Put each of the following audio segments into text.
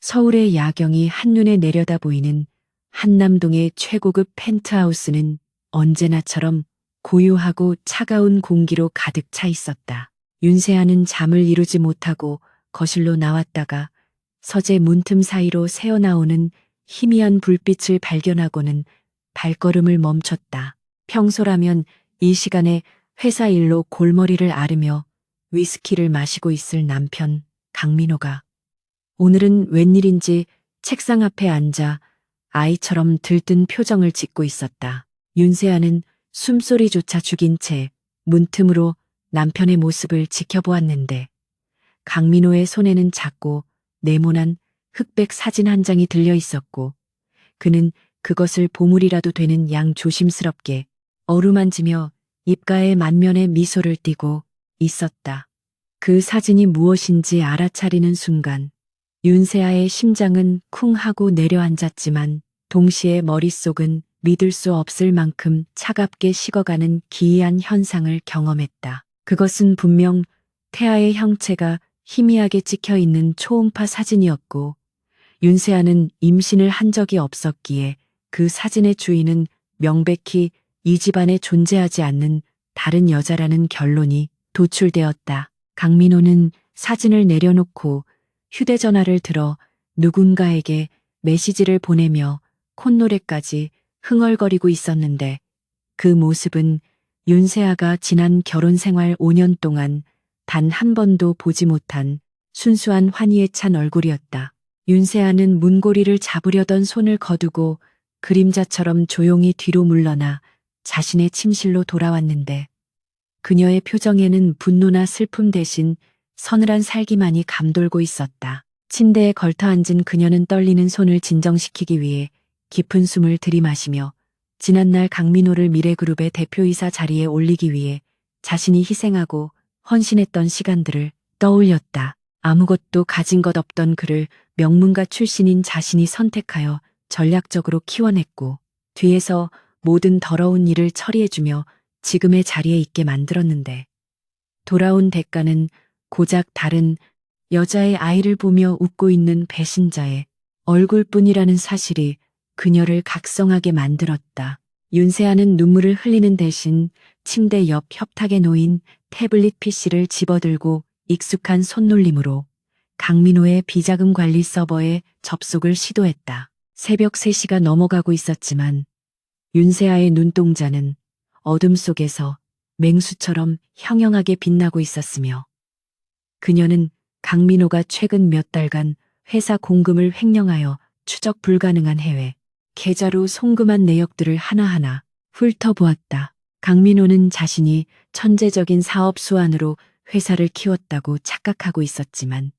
서울의 야경이 한눈에 내려다 보이는 한남동의 최고급 펜트하우스는 언제나처럼 고요하고 차가운 공기로 가득 차 있었다. 윤세아는 잠을 이루지 못하고 거실로 나왔다가 서재 문틈 사이로 새어나오는 희미한 불빛을 발견하고는 발걸음을 멈췄다. 평소라면 이 시간에 회사 일로 골머리를 앓으며 위스키를 마시고 있을 남편 강민호가 오늘은 웬일인지 책상 앞에 앉아 아이처럼 들뜬 표정을 짓고 있었다. 윤세아는 숨소리조차 죽인 채 문틈으로 남편의 모습을 지켜보았는데 강민호의 손에는 작고 네모난 흑백 사진 한 장이 들려 있었고 그는 그것을 보물이라도 되는 양 조심스럽게 어루만지며 입가에 만면의 미소를 띠고 있었다. 그 사진이 무엇인지 알아차리는 순간 윤세아의 심장은 쿵 하고 내려앉았지만 동시에 머릿속은 믿을 수 없을 만큼 차갑게 식어가는 기이한 현상을 경험했다. 그것은 분명 태아의 형체가 희미하게 찍혀 있는 초음파 사진이었고 윤세아는 임신을 한 적이 없었기에 그 사진의 주인은 명백히 이 집안에 존재하지 않는 다른 여자라는 결론이 도출되었다. 강민호는 사진을 내려놓고 휴대전화를 들어 누군가에게 메시지를 보내며 콧노래까지 흥얼거리고 있었는데 그 모습은 윤세아가 지난 결혼 생활 5년 동안 단 한 번도 보지 못한 순수한 환희에 찬 얼굴이었다. 윤세아는 문고리를 잡으려던 손을 거두고 그림자처럼 조용히 뒤로 물러나 자신의 침실로 돌아왔는데 그녀의 표정에는 분노나 슬픔 대신 서늘한 살기만이 감돌고 있었다. 침대에 걸터앉은 그녀는 떨리는 손을 진정시키기 위해 깊은 숨을 들이마시며 지난날 강민호를 미래그룹의 대표이사 자리에 올리기 위해 자신이 희생하고 헌신했던 시간들을 떠올렸다. 아무것도 가진 것 없던 그를 명문가 출신인 자신이 선택하여 전략적으로 키워냈고 뒤에서 모든 더러운 일을 처리해주며 지금의 자리에 있게 만들었는데 돌아온 대가는 고작 다른 여자의 아이를 보며 웃고 있는 배신자의 얼굴뿐이라는 사실이 그녀를 각성하게 만들었다. 윤세아는 눈물을 흘리는 대신 침대 옆 협탁에 놓인 태블릿 PC를 집어들고 익숙한 손놀림으로 강민호의 비자금 관리 서버에 접속을 시도했다. 새벽 3시가 넘어가고 있었지만 윤세아의 눈동자는 어둠 속에서 맹수처럼 형형하게 빛나고 있었으며 그녀는 강민호가 최근 몇 달간 회사 공금을 횡령하여 추적 불가능한 해외 계좌로 송금한 내역들을 하나하나 훑어보았다. 강민호는 자신이 천재적인 사업 수완으로 회사를 키웠다고 착각하고 있었지만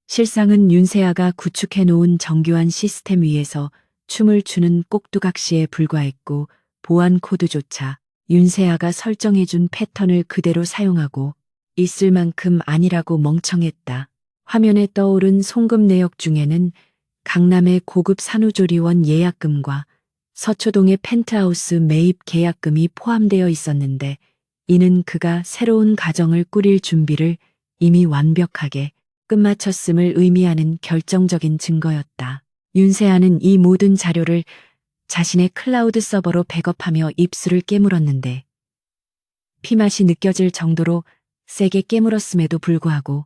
실상은 윤세아가 구축해 놓은 정교한 시스템 위에서 춤을 추는 꼭두각시에 불과했고 보안 코드조차 윤세아가 설정해준 패턴을 그대로 사용하고 있을 만큼 아니라고 멍청했다. 화면에 떠오른 송금 내역 중에는 강남의 고급 산후조리원 예약금과 서초동의 펜트하우스 매입 계약금이 포함되어 있었는데 이는 그가 새로운 가정을 꾸릴 준비를 이미 완벽하게 끝마쳤음을 의미하는 결정적인 증거였다. 윤세아는 이 모든 자료를 자신의 클라우드 서버로 백업하며 입술을 깨물었는데 피맛이 느껴질 정도로 세게 깨물었음에도 불구하고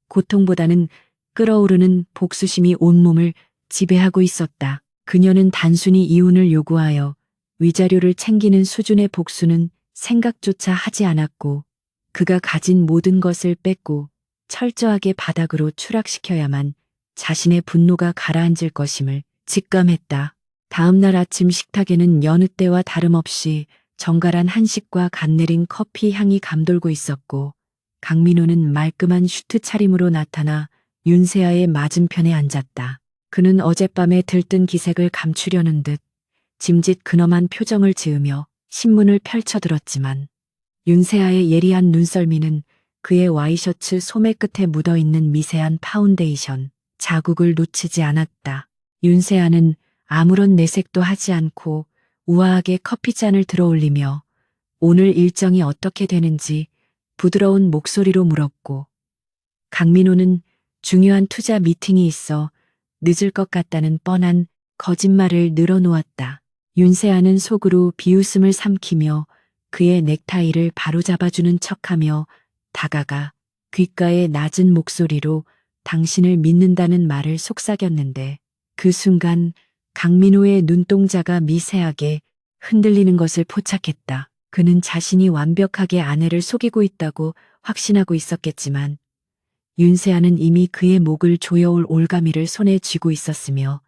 고통보다는 끓어오르는 복수심이 온몸을 지배하고 있었다. 그녀는 단순히 이혼을 요구하여 위자료를 챙기는 수준의 복수는 생각조차 하지 않았고 그가 가진 모든 것을 뺏고 철저하게 바닥으로 추락시켜야만 자신의 분노가 가라앉을 것임을 직감했다. 다음 날 아침 식탁에는 여느 때와 다름없이 정갈한 한식과 갓 내린 커피 향이 감돌고 있었고 강민호는 말끔한 슈트 차림으로 나타나 윤세아의 맞은편에 앉았다. 그는 어젯밤에 들뜬 기색을 감추려는 듯 짐짓 근엄한 표정을 지으며 신문을 펼쳐들었지만 윤세아의 예리한 눈썰미는 그의 와이셔츠 소매 끝에 묻어있는 미세한 파운데이션 자국을 놓치지 않았다. 윤세아는 아무런 내색도 하지 않고 우아하게 커피잔을 들어올리며 오늘 일정이 어떻게 되는지 부드러운 목소리로 물었고 강민호는 중요한 투자 미팅이 있어 늦을 것 같다는 뻔한 거짓말을 늘어놓았다. 윤세아는 속으로 비웃음을 삼키며 그의 넥타이를 바로잡아주는 척하며 다가가 귓가에 낮은 목소리로 당신을 믿는다는 말을 속삭였는데 그 순간 강민호의 눈동자가 미세하게 흔들리는 것을 포착했다. 그는 자신이 완벽하게 아내를 속이고 있다고 확신하고 있었겠지만 윤세아는 이미 그의 목을 조여올 올가미를 손에 쥐고 있었으며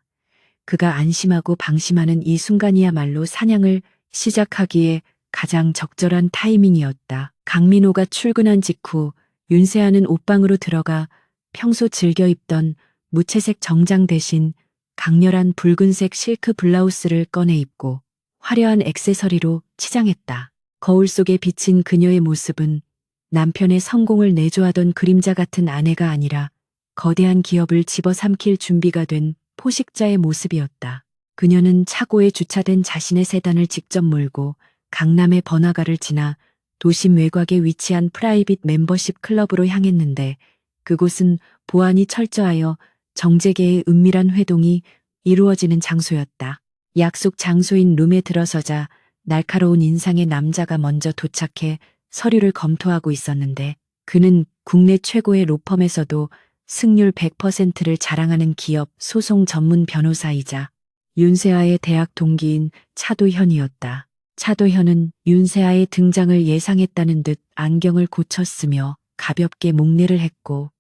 그가 안심하고 방심하는 이 순간이야말로 사냥을 시작하기에 가장 적절한 타이밍이었다. 강민호가 출근한 직후 윤세아는 옷방으로 들어가 평소 즐겨 입던 무채색 정장 대신 강렬한 붉은색 실크 블라우스를 꺼내 입고 화려한 액세서리로 치장했다. 거울 속에 비친 그녀의 모습은 남편의 성공을 내조하던 그림자 같은 아내가 아니라 거대한 기업을 집어삼킬 준비가 된 포식자의 모습이었다. 그녀는 차고에 주차된 자신의 세단을 직접 몰고 강남의 번화가를 지나 도심 외곽에 위치한 프라이빗 멤버십 클럽으로 향했는데 그곳은 보안이 철저하여 정재계의 은밀한 회동이 이루어지는 장소였다. 약속 장소인 룸에 들어서자 날카로운 인상의 남자가 먼저 도착해 서류를 검토하고 있었는데 그는 국내 최고의 로펌에서도 승률 100%를 자랑하는 기업 소송 전문 변호사이자 윤세아의 대학 동기인 차도현이었다. 차도현은 윤세아의 등장을 예상했다는 듯 안경을 고쳤으며 가볍게 목례를 했고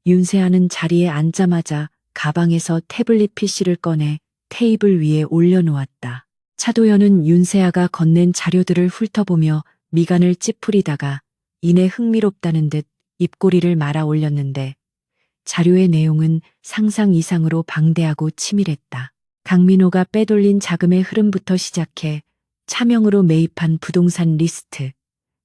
윤세아는 자리에 앉자마자 가방에서 태블릿 PC를 꺼내 테이블 위에 올려놓았다. 차도현은 윤세아가 건넨 자료들을 훑어보며 미간을 찌푸리다가 이내 흥미롭다는 듯 입꼬리를 말아 올렸는데 자료의 내용은 상상 이상으로 방대하고 치밀했다. 강민호가 빼돌린 자금의 흐름부터 시작해 차명으로 매입한 부동산 리스트,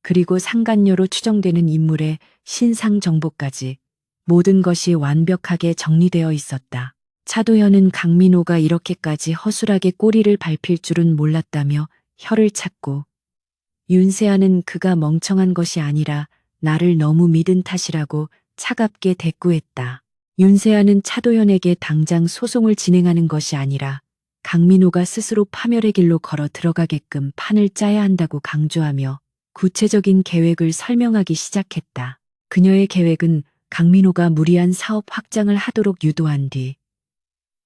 그리고 상간녀로 추정되는 인물의 신상 정보까지 모든 것이 완벽하게 정리되어 있었다. 차도현은 강민호가 이렇게까지 허술하게 꼬리를 밟힐 줄은 몰랐다며 혀를 찼고 윤세아는 그가 멍청한 것이 아니라 나를 너무 믿은 탓이라고 차갑게 대꾸했다. 윤세아는 차도현에게 당장 소송을 진행하는 것이 아니라 강민호가 스스로 파멸의 길로 걸어 들어가게끔 판을 짜야 한다고 강조하며 구체적인 계획을 설명하기 시작했다. 그녀의 계획은 강민호가 무리한 사업 확장을 하도록 유도한 뒤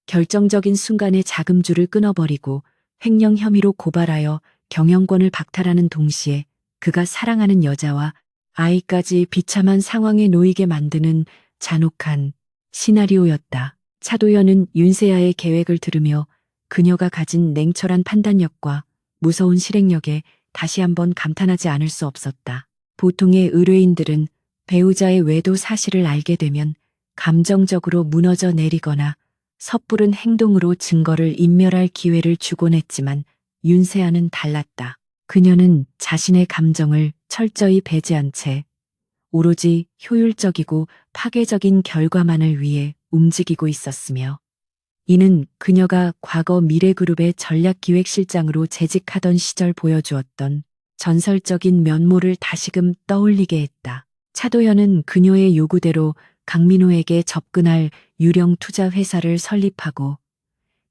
결정적인 순간에 자금줄을 끊어버리고 횡령 혐의로 고발하여 경영권을 박탈하는 동시에 그가 사랑하는 여자와 아이까지 비참한 상황에 놓이게 만드는 잔혹한 시나리오였다. 차도현은 윤세아의 계획을 들으며 그녀가 가진 냉철한 판단력과 무서운 실행력에 다시 한번 감탄하지 않을 수 없었다. 보통의 의뢰인들은 배우자의 외도 사실을 알게 되면 감정적으로 무너져 내리거나 섣부른 행동으로 증거를 인멸할 기회를 주곤 했지만 윤세아는 달랐다. 그녀는 자신의 감정을 철저히 배제한 채 오로지 효율적이고 파괴적인 결과만을 위해 움직이고 있었으며 이는 그녀가 과거 미래그룹의 전략기획실장으로 재직하던 시절 보여주었던 전설적인 면모를 다시금 떠올리게 했다. 차도현은 그녀의 요구대로 강민호에게 접근할 유령 투자 회사를 설립하고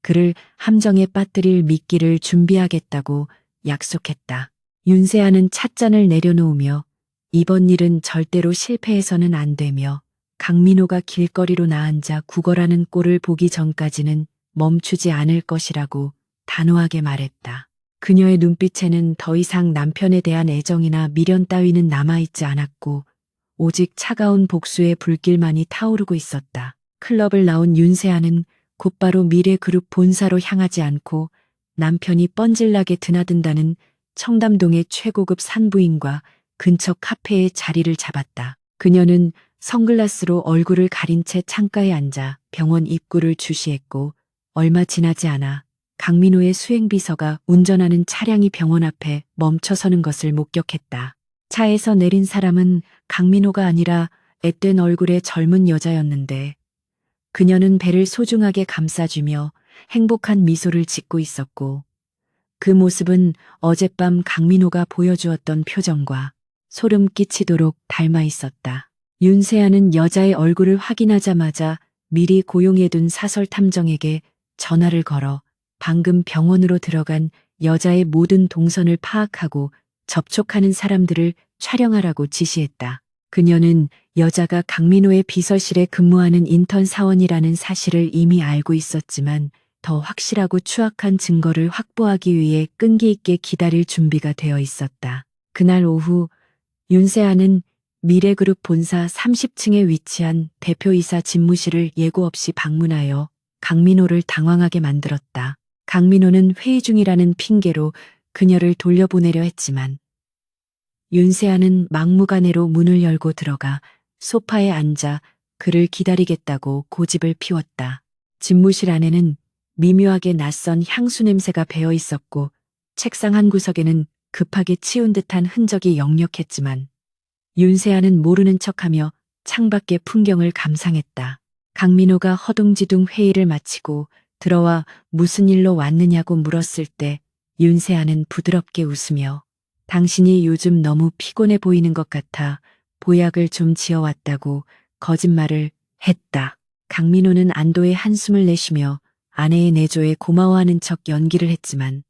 그를 함정에 빠뜨릴 미끼를 준비하겠다고 약속했다. 윤세아는 찻잔을 내려놓으며 이번 일은 절대로 실패해서는 안 되며 강민호가 길거리로 나앉아 구걸하는 꼴을 보기 전까지는 멈추지 않을 것이라고 단호하게 말했다. 그녀의 눈빛에는 더 이상 남편에 대한 애정이나 미련 따위는 남아있지 않았고 오직 차가운 복수의 불길만이 타오르고 있었다. 클럽을 나온 윤세아는 곧바로 미래그룹 본사로 향하지 않고 남편이 뻔질나게 드나든다는 청담동의 최고급 산부인과 근처 카페에 자리를 잡았다. 그녀는 선글라스로 얼굴을 가린 채 창가에 앉아 병원 입구를 주시했고 얼마 지나지 않아 강민호의 수행비서가 운전하는 차량이 병원 앞에 멈춰서는 것을 목격했다. 차에서 내린 사람은 강민호가 아니라 앳된 얼굴의 젊은 여자였는데 그녀는 배를 소중하게 감싸주며 행복한 미소를 짓고 있었고 그 모습은 어젯밤 강민호가 보여주었던 표정과 소름 끼치도록 닮아 있었다. 윤세아는 여자의 얼굴을 확인하자마자 미리 고용해둔 사설 탐정에게 전화를 걸어 방금 병원으로 들어간 여자의 모든 동선을 파악하고 접촉하는 사람들을 촬영하라고 지시했다. 그녀는 여자가 강민호의 비서실에 근무하는 인턴 사원이라는 사실을 이미 알고 있었지만 더 확실하고 추악한 증거를 확보하기 위해 끈기 있게 기다릴 준비가 되어 있었다. 그날 오후 윤세아는 미래그룹 본사 30층에 위치한 대표이사 집무실을 예고 없이 방문하여 강민호를 당황하게 만들었다. 강민호는 회의 중이라는 핑계로 그녀를 돌려보내려 했지만 윤세아는 막무가내로 문을 열고 들어가 소파에 앉아 그를 기다리겠다고 고집을 피웠다. 집무실 안에는 미묘하게 낯선 향수 냄새가 배어 있었고 책상 한 구석에는 급하게 치운 듯한 흔적이 역력했지만 윤세아는 모르는 척하며 창밖의 풍경을 감상했다. 강민호가 허둥지둥 회의를 마치고 들어와 무슨 일로 왔느냐고 물었을 때 윤세아는 부드럽게 웃으며 당신이 요즘 너무 피곤해 보이는 것 같아 보약을 좀 지어왔다고 거짓말을 했다. 강민호는 안도의 한숨을 내쉬며 아내의 내조에 고마워하는 척 연기를 했지만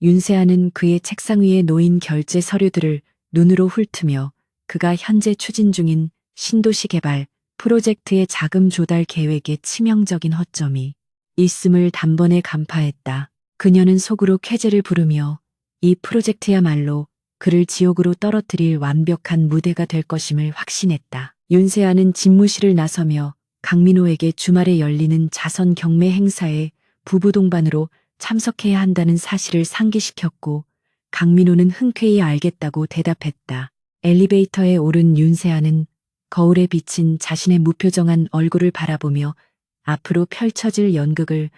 윤세아는 그의 책상 위에 놓인 결제 서류들을 눈으로 훑으며 그가 현재 추진 중인 신도시 개발 프로젝트의 자금 조달 계획에 치명적인 허점이 있음을 단번에 간파했다. 그녀는 속으로 쾌재를 부르며 이 프로젝트야말로 그를 지옥으로 떨어뜨릴 완벽한 무대가 될 것임을 확신했다. 윤세아는 집무실을 나서며 강민호에게 주말에 열리는 자선 경매 행사에 부부 동반으로 참석해야 한다는 사실을 상기시켰고 강민호는 흔쾌히 알겠다고 대답했다. 엘리베이터에 오른 윤세아는 거울에 비친 자신의 무표정한 얼굴을 바라보며 앞으로 펼쳐질 연극을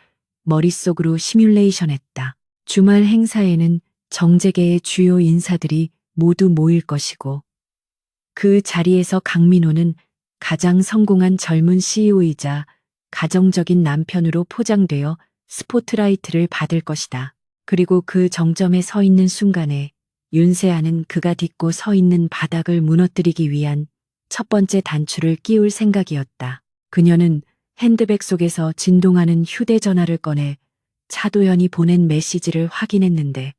머릿속으로 시뮬레이션했다. 주말 행사에는 정재계의 주요 인사들이 모두 모일 것이고 그 자리에서 강민호는 가장 성공한 젊은 CEO이자 가정적인 남편으로 포장되어 스포트라이트를 받을 것이다. 그리고 그 정점에 서 있는 순간에 윤세아는 그가 딛고 서 있는 바닥을 무너뜨리기 위한 첫 번째 단추를 끼울 생각이었다. 그녀는 핸드백 속에서 진동하는 휴대전화를 꺼내 차도현이 보낸 메시지를 확인했는데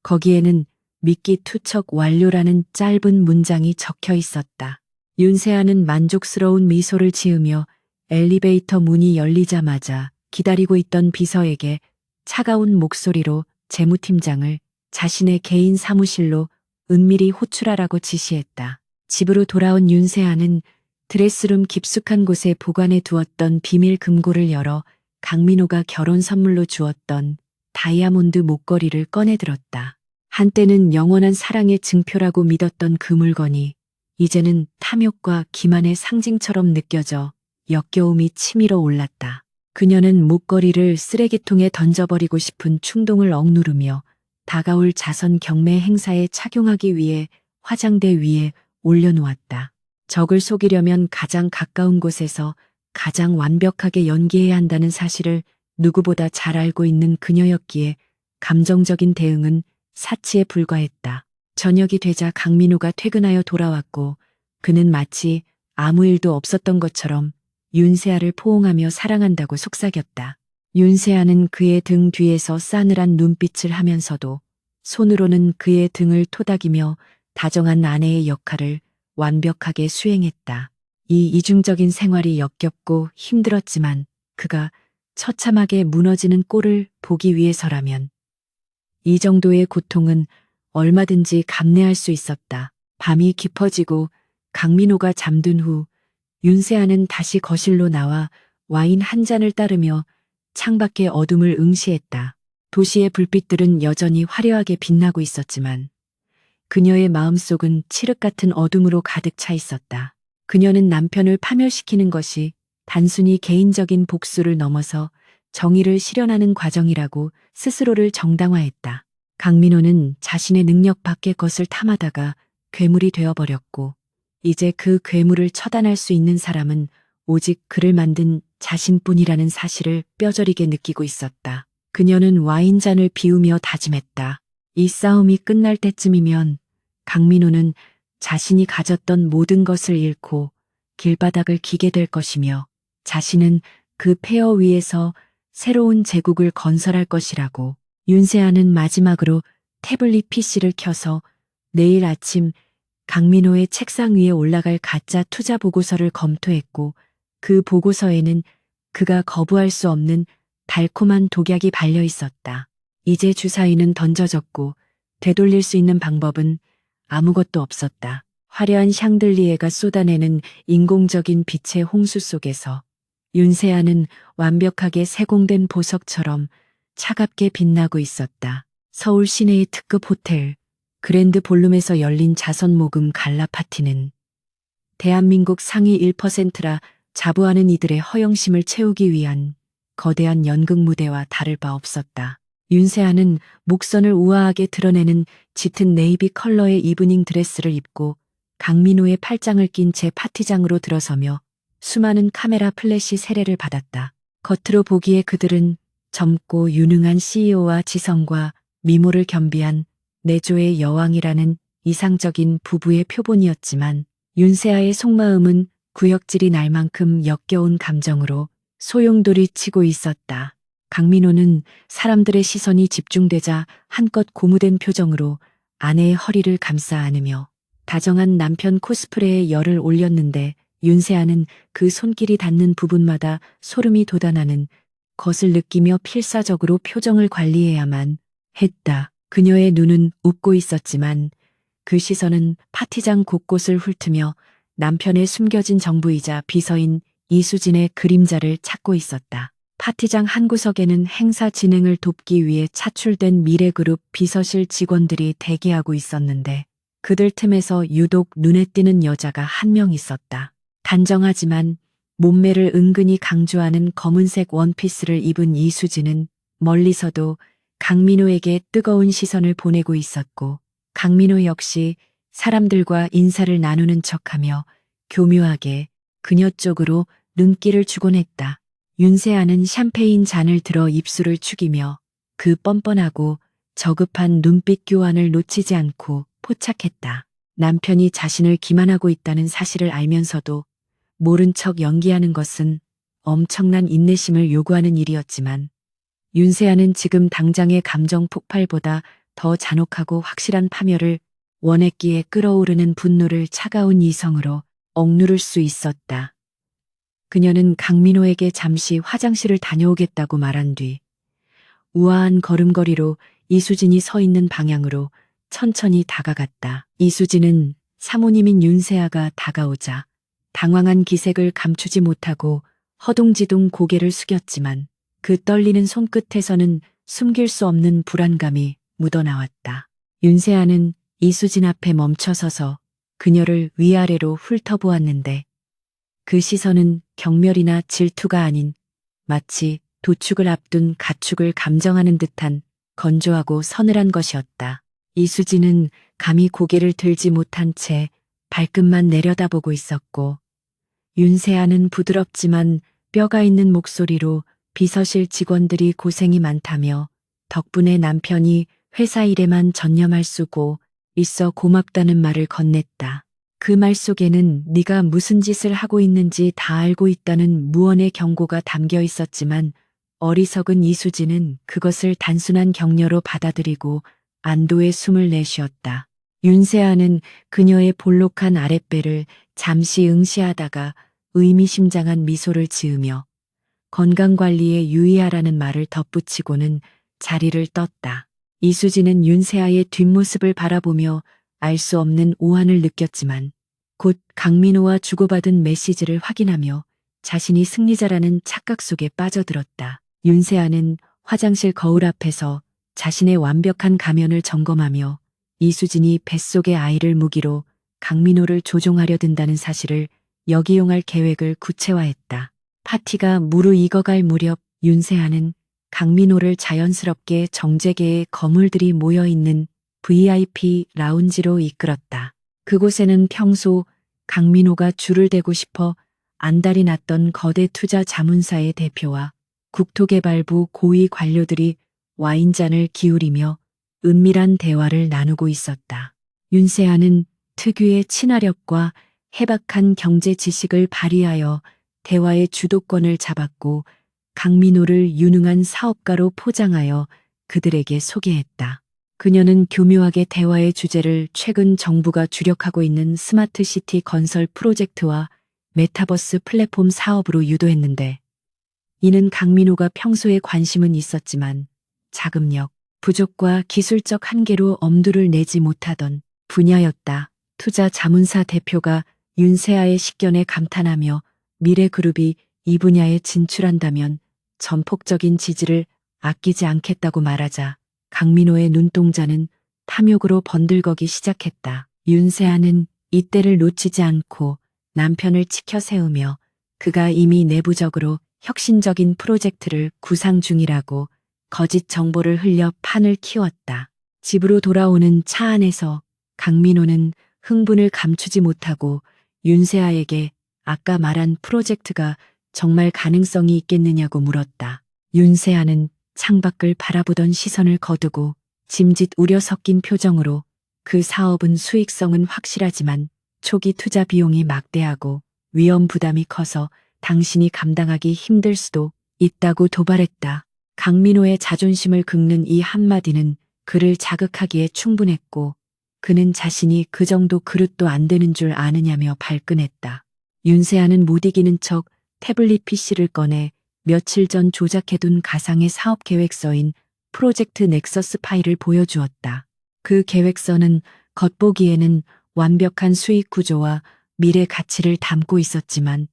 거기에는 미끼 투척 완료라는 짧은 문장이 적혀 있었다. 윤세아는 만족스러운 미소를 지으며 엘리베이터 문이 열리자마자 기다리고 있던 비서에게 차가운 목소리로 재무팀장을 자신의 개인 사무실로 은밀히 호출하라고 지시했다. 집으로 돌아온 윤세아는 드레스룸 깊숙한 곳에 보관해 두었던 비밀 금고를 열어 강민호가 결혼 선물로 주었던 다이아몬드 목걸이를 꺼내들었다. 한때는 영원한 사랑의 증표라고 믿었던 그 물건이 이제는 탐욕과 기만의 상징처럼 느껴져 역겨움이 치밀어 올랐다. 그녀는 목걸이를 쓰레기통에 던져버리고 싶은 충동을 억누르며 다가올 자선 경매 행사에 착용하기 위해 화장대 위에 올려놓았다. 적을 속이려면 가장 가까운 곳에서 가장 완벽하게 연기해야 한다는 사실을 누구보다 잘 알고 있는 그녀였기에 감정적인 대응은 사치에 불과했다. 저녁이 되자 강민호가 퇴근하여 돌아왔고 그는 마치 아무 일도 없었던 것처럼 윤세아를 포옹하며 사랑한다고 속삭였다. 윤세아는 그의 등 뒤에서 싸늘한 눈빛을 하면서도 손으로는 그의 등을 토닥이며 다정한 아내의 역할을 완벽하게 수행했다. 이 이중적인 생활이 역겹고 힘들었지만 그가 처참하게 무너지는 꼴을 보기 위해서라면 이 정도의 고통은 얼마든지 감내할 수 있었다. 밤이 깊어지고 강민호가 잠든 후 윤세아는 다시 거실로 나와 와인 한 잔을 따르며 창밖의 어둠을 응시했다. 도시의 불빛들은 여전히 화려하게 빛나고 있었지만 그녀의 마음속은 칠흑 같은 어둠으로 가득 차 있었다. 그녀는 남편을 파멸시키는 것이 단순히 개인적인 복수를 넘어서 정의를 실현하는 과정이라고 스스로를 정당화했다. 강민호는 자신의 능력 밖의 것을 탐하다가 괴물이 되어버렸고 이제 그 괴물을 처단할 수 있는 사람은 오직 그를 만든 자신뿐이라는 사실을 뼈저리게 느끼고 있었다. 그녀는 와인잔을 비우며 다짐했다. 이 싸움이 끝날 때쯤이면 강민호는 자신이 가졌던 모든 것을 잃고 길바닥을 기게 될 것이며 자신은 그 폐허 위에서 새로운 제국을 건설할 것이라고. 윤세아는 마지막으로 태블릿 PC를 켜서 내일 아침 강민호의 책상 위에 올라갈 가짜 투자 보고서를 검토했고, 그 보고서에는 그가 거부할 수 없는 달콤한 독약이 발려 있었다. 이제 주사위는 던져졌고 되돌릴 수 있는 방법은 아무것도 없었다. 화려한 샹들리에가 쏟아내는 인공적인 빛의 홍수 속에서 윤세아는 완벽하게 세공된 보석처럼 차갑게 빛나고 있었다. 서울 시내의 특급 호텔 그랜드 볼룸에서 열린 자선 모금 갈라 파티는 대한민국 상위 1%라 자부하는 이들의 허영심을 채우기 위한 거대한 연극 무대와 다를 바 없었다. 윤세아는 목선을 우아하게 드러내는 짙은 네이비 컬러의 이브닝 드레스를 입고 강민호의 팔짱을 낀 채 파티장으로 들어서며 수많은 카메라 플래시 세례를 받았다. 겉으로 보기에 그들은 젊고 유능한 CEO와 지성과 미모를 겸비한 내조의 여왕이라는 이상적인 부부의 표본이었지만 윤세아의 속마음은 구역질이 날 만큼 역겨운 감정으로 소용돌이 치고 있었다. 강민호는 사람들의 시선이 집중되자 한껏 고무된 표정으로 아내의 허리를 감싸 안으며 다정한 남편 코스프레에 열을 올렸는데 윤세아는 그 손길이 닿는 부분마다 소름이 돋아나는 것을 느끼며 필사적으로 표정을 관리해야만 했다. 그녀의 눈은 웃고 있었지만 그 시선은 파티장 곳곳을 훑으며 남편의 숨겨진 정부이자 비서인 이수진의 그림자를 찾고 있었다. 파티장 한 구석에는 행사 진행을 돕기 위해 차출된 미래그룹 비서실 직원들이 대기하고 있었는데 그들 틈에서 유독 눈에 띄는 여자가 한 명 있었다. 단정하지만 몸매를 은근히 강조하는 검은색 원피스를 입은 이수진은 멀리서도 강민호에게 뜨거운 시선을 보내고 있었고 강민호 역시 사람들과 인사를 나누는 척하며 교묘하게 그녀 쪽으로 눈길을 주곤 했다. 윤세아는 샴페인 잔을 들어 입술을 축이며 그 뻔뻔하고 저급한 눈빛 교환을 놓치지 않고 포착했다. 남편이 자신을 기만하고 있다는 사실을 알면서도 모른 척 연기하는 것은 엄청난 인내심을 요구하는 일이었지만 윤세아는 지금 당장의 감정 폭발보다 더 잔혹하고 확실한 파멸을 원했기에 끓어오르는 분노를 차가운 이성으로 억누를 수 있었다. 그녀는 강민호에게 잠시 화장실을 다녀오겠다고 말한 뒤 우아한 걸음걸이로 이수진이 서 있는 방향으로 천천히 다가갔다. 이수진은 사모님인 윤세아가 다가오자 당황한 기색을 감추지 못하고 허둥지둥 고개를 숙였지만 그 떨리는 손끝에서는 숨길 수 없는 불안감이 묻어나왔다. 윤세아는 이수진 앞에 멈춰서서 그녀를 위아래로 훑어보았는데 그 시선은 경멸이나 질투가 아닌 마치 도축을 앞둔 가축을 감정하는 듯한 건조하고 서늘한 것이었다. 이수진은 감히 고개를 들지 못한 채 발끝만 내려다보고 있었고 윤세아는 부드럽지만 뼈가 있는 목소리로 비서실 직원들이 고생이 많다며 덕분에 남편이 회사 일에만 전념할 수고 있어 고맙다는 말을 건넸다. 그 말 속에는 네가 무슨 짓을 하고 있는지 다 알고 있다는 무언의 경고가 담겨 있었지만 어리석은 이수진은 그것을 단순한 격려로 받아들이고 안도의 숨을 내쉬었다. 윤세아는 그녀의 볼록한 아랫배를 잠시 응시하다가 의미심장한 미소를 지으며 건강관리에 유의하라는 말을 덧붙이고는 자리를 떴다. 이수진은 윤세아의 뒷모습을 바라보며 알 수 없는 오한을 느꼈지만 곧 강민호와 주고받은 메시지를 확인하며 자신이 승리자라는 착각 속에 빠져들었다. 윤세아는 화장실 거울 앞에서 자신의 완벽한 가면을 점검하며 이수진이 뱃속의 아이를 무기로 강민호를 조종하려 든다는 사실을 역이용할 계획을 구체화했다. 파티가 무르익어갈 무렵 윤세아는 강민호를 자연스럽게 정재계의 거물들이 모여있는 VIP 라운지로 이끌었다. 그곳에는 평소 강민호가 줄을 대고 싶어 안달이 났던 거대 투자 자문사의 대표와 국토개발부 고위 관료들이 와인잔을 기울이며 은밀한 대화를 나누고 있었다. 윤세아는 특유의 친화력과 해박한 경제 지식을 발휘하여 대화의 주도권을 잡았고 강민호를 유능한 사업가로 포장하여 그들에게 소개했다. 그녀는 교묘하게 대화의 주제를 최근 정부가 주력하고 있는 스마트시티 건설 프로젝트와 메타버스 플랫폼 사업으로 유도했는데, 이는 강민호가 평소에 관심은 있었지만 자금력 부족과 기술적 한계로 엄두를 내지 못하던 분야였다. 투자 자문사 대표가 윤세아의 식견에 감탄하며 미래그룹이 이 분야에 진출한다면 전폭적인 지지를 아끼지 않겠다고 말하자 강민호의 눈동자는 탐욕으로 번들거기 시작했다. 윤세아는 이때를 놓치지 않고 남편을 치켜 세우며 그가 이미 내부적으로 혁신적인 프로젝트를 구상 중이라고 거짓 정보를 흘려 판을 키웠다. 집으로 돌아오는 차 안에서 강민호는 흥분을 감추지 못하고 윤세아에게 아까 말한 프로젝트가 정말 가능성이 있겠느냐고 물었다. 윤세아는 창밖을 바라보던 시선을 거두고 짐짓 우려 섞인 표정으로 그 사업은 수익성은 확실하지만 초기 투자 비용이 막대하고 위험 부담이 커서 당신이 감당하기 힘들 수도 있다고 도발했다. 강민호의 자존심을 긁는 이 한마디는 그를 자극하기에 충분했고 그는 자신이 그 정도 그릇도 안 되는 줄 아느냐며 발끈했다. 윤세아는 못 이기는 척 태블릿 PC를 꺼내 며칠 전 조작해둔 가상의 사업 계획서인 프로젝트 넥서스 파일을 보여주었다. 그 계획서는 겉보기에는 완벽한 수익 구조와 미래 가치를 담고 있었지만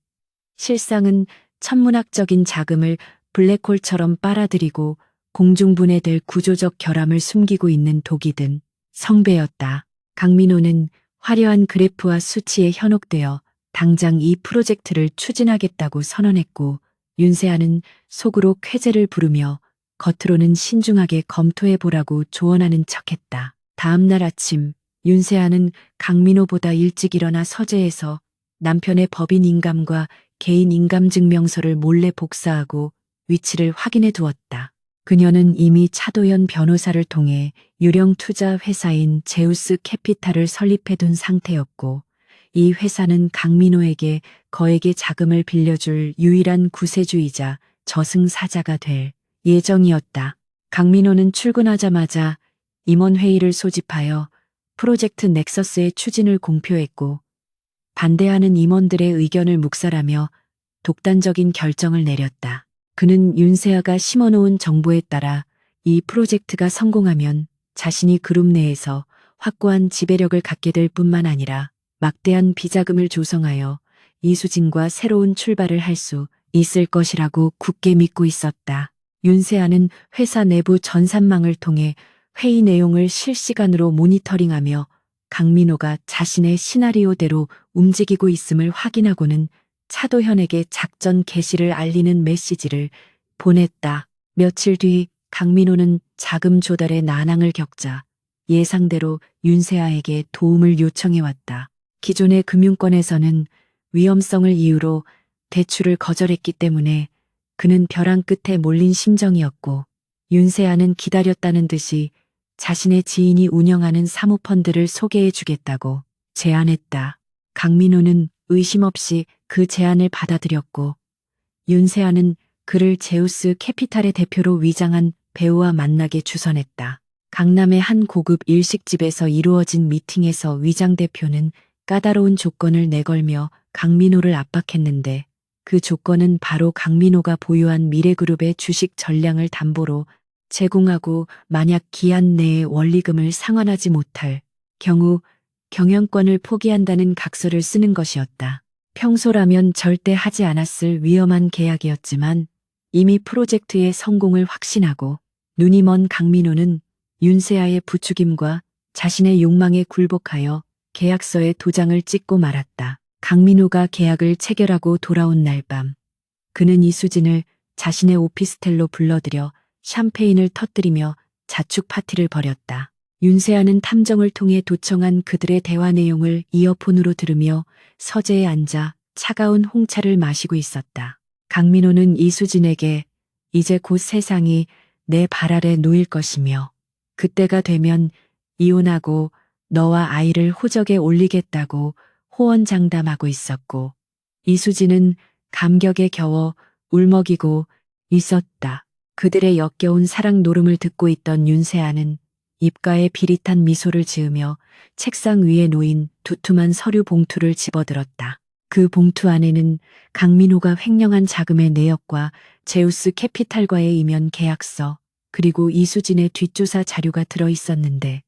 실상은 천문학적인 자금을 블랙홀처럼 빨아들이고 공중분해될 구조적 결함을 숨기고 있는 독이 든 성배였다. 강민호는 화려한 그래프와 수치에 현혹되어 당장 이 프로젝트를 추진하겠다고 선언했고 윤세아는 속으로 쾌재를 부르며 겉으로는 신중하게 검토해보라고 조언하는 척했다. 다음 날 아침 윤세아는 강민호보다 일찍 일어나 서재에서 남편의 법인 인감과 개인 인감증명서를 몰래 복사하고 위치를 확인해 두었다. 그녀는 이미 차도연 변호사를 통해 유령 투자 회사인 제우스 캐피탈을 설립해둔 상태였고 이 회사는 강민호에게 거액의 자금을 빌려줄 유일한 구세주이자 저승사자가 될 예정이었다. 강민호는 출근하자마자 임원회의를 소집하여 프로젝트 넥서스의 추진을 공표했고 반대하는 임원들의 의견을 묵살하며 독단적인 결정을 내렸다. 그는 윤세아가 심어놓은 정보에 따라 이 프로젝트가 성공하면 자신이 그룹 내에서 확고한 지배력을 갖게 될 뿐만 아니라 막대한 비자금을 조성하여 이수진과 새로운 출발을 할 수 있을 것이라고 굳게 믿고 있었다. 윤세아는 회사 내부 전산망을 통해 회의 내용을 실시간으로 모니터링하며 강민호가 자신의 시나리오대로 움직이고 있음을 확인하고는 차도현에게 작전 개시를 알리는 메시지를 보냈다. 며칠 뒤 강민호는 자금 조달에 난항을 겪자 예상대로 윤세아에게 도움을 요청해왔다. 기존의 금융권에서는 위험성을 이유로 대출을 거절했기 때문에 그는 벼랑 끝에 몰린 심정이었고 윤세아는 기다렸다는 듯이 자신의 지인이 운영하는 사모펀드를 소개해 주겠다고 제안했다. 강민호는 의심 없이 그 제안을 받아들였고 윤세아는 그를 제우스 캐피탈의 대표로 위장한 배우와 만나게 주선했다. 강남의 한 고급 일식집에서 이루어진 미팅에서 위장 대표는 까다로운 조건을 내걸며 강민호를 압박했는데 그 조건은 바로 강민호가 보유한 미래그룹의 주식 전량을 담보로 제공하고 만약 기한 내에 원리금을 상환하지 못할 경우 경영권을 포기한다는 각서를 쓰는 것이었다. 평소라면 절대 하지 않았을 위험한 계약이었지만 이미 프로젝트의 성공을 확신하고 눈이 먼 강민호는 윤세아의 부추김과 자신의 욕망에 굴복하여 계약서에 도장을 찍고 말았다. 강민호가 계약을 체결하고 돌아온 날 밤 그는 이수진을 자신의 오피스텔로 불러들여 샴페인을 터뜨리며 자축 파티를 벌였다. 윤세아는 탐정을 통해 도청한 그들의 대화 내용을 이어폰으로 들으며 서재에 앉아 차가운 홍차를 마시고 있었다. 강민호는 이수진에게 이제 곧 세상이 내 발 아래 놓일 것이며 그때가 되면 이혼하고 너와 아이를 호적에 올리겠다고 호언장담하고 있었고 이수진은 감격에 겨워 울먹이고 있었다. 그들의 역겨운 사랑 노름을 듣고 있던 윤세아는 입가에 비릿한 미소를 지으며 책상 위에 놓인 두툼한 서류 봉투를 집어들었다. 그 봉투 안에는 강민호가 횡령한 자금의 내역과 제우스 캐피탈과의 이면 계약서, 그리고 이수진의 뒷조사 자료가 들어 있었는데,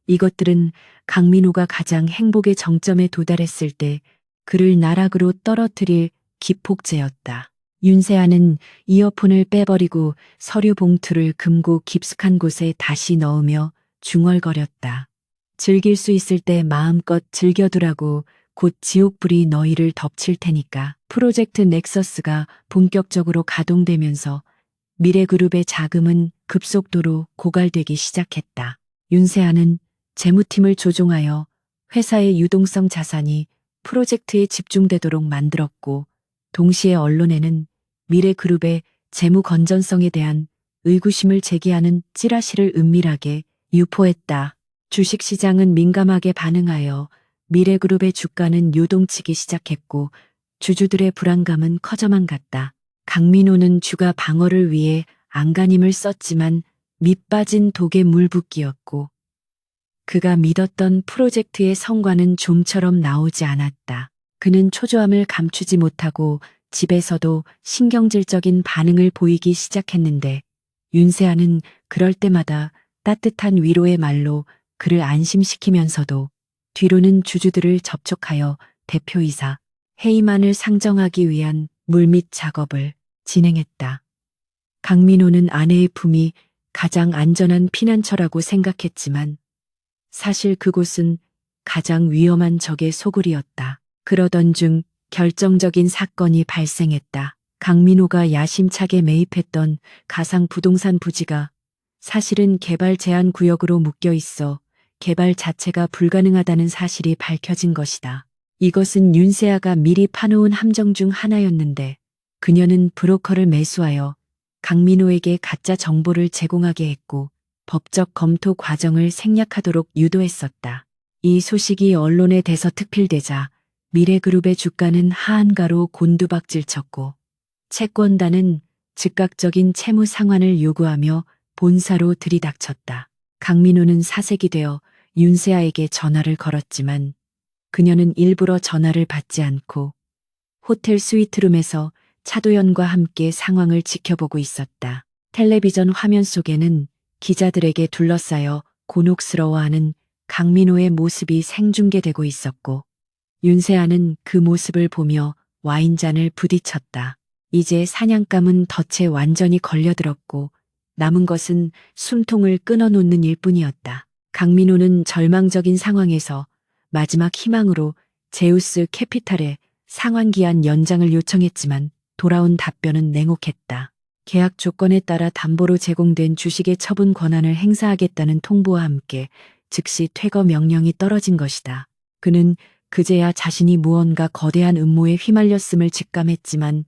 이것들은 강민호가 가장 행복의 정점에 도달했을 때 그를 나락으로 떨어뜨릴 기폭제였다. 윤세아는 이어폰을 빼버리고 서류 봉투를 금고 깊숙한 곳에 다시 넣으며 중얼거렸다. 즐길 수 있을 때 마음껏 즐겨두라고. 곧 지옥불이 너희를 덮칠 테니까. 프로젝트 넥서스가 본격적으로 가동되면서 미래그룹의 자금은 급속도로 고갈되기 시작했다. 윤세아는 재무팀을 조종하여 회사의 유동성 자산이 프로젝트에 집중되도록 만들었고, 동시에 언론에는 미래그룹의 재무 건전성에 대한 의구심을 제기하는 찌라시를 은밀하게 유포했다. 주식시장은 민감하게 반응하여 미래그룹의 주가는 요동치기 시작했고, 주주들의 불안감은 커져만 갔다. 강민호는 주가 방어를 위해 안간힘을 썼지만 밑빠진 독에 물 붓기였고, 그가 믿었던 프로젝트의 성과는 좀처럼 나오지 않았다. 그는 초조함을 감추지 못하고 집에서도 신경질적인 반응을 보이기 시작했는데, 윤세아는 그럴 때마다 따뜻한 위로의 말로 그를 안심시키면서도 뒤로는 주주들을 접촉하여 대표이사 해임안을 상정하기 위한 물밑 작업을 진행했다. 강민호는 아내의 품이 가장 안전한 피난처라고 생각했지만 사실 그곳은 가장 위험한 적의 소굴이었다. 그러던 중 결정적인 사건이 발생했다. 강민호가 야심차게 매입했던 가상 부동산 부지가 사실은 개발 제한 구역으로 묶여 있어 개발 자체가 불가능하다는 사실이 밝혀진 것이다. 이것은 윤세아가 미리 파놓은 함정 중 하나였는데, 그녀는 브로커를 매수하여 강민호에게 가짜 정보를 제공하게 했고 법적 검토 과정을 생략하도록 유도했었다. 이 소식이 언론에 대서특필되자 미래그룹의 주가는 하한가로 곤두박질 쳤고, 채권단은 즉각적인 채무 상환을 요구하며 본사로 들이닥쳤다. 강민호는 사색이 되어 윤세아에게 전화를 걸었지만 그녀는 일부러 전화를 받지 않고 호텔 스위트룸에서 차도연과 함께 상황을 지켜보고 있었다. 텔레비전 화면 속에는 기자들에게 둘러싸여 곤혹스러워하는 강민호의 모습이 생중계되고 있었고, 윤세아는 그 모습을 보며 와인잔을 부딪혔다. 이제 사냥감은 덫에 완전히 걸려들었고 남은 것은 숨통을 끊어놓는 일뿐이었다. 강민호는 절망적인 상황에서 마지막 희망으로 제우스 캐피탈에 상환기한 연장을 요청했지만 돌아온 답변은 냉혹했다. 계약 조건에 따라 담보로 제공된 주식의 처분 권한을 행사하겠다는 통보와 함께 즉시 퇴거 명령이 떨어진 것이다. 그는 그제야 자신이 무언가 거대한 음모에 휘말렸음을 직감했지만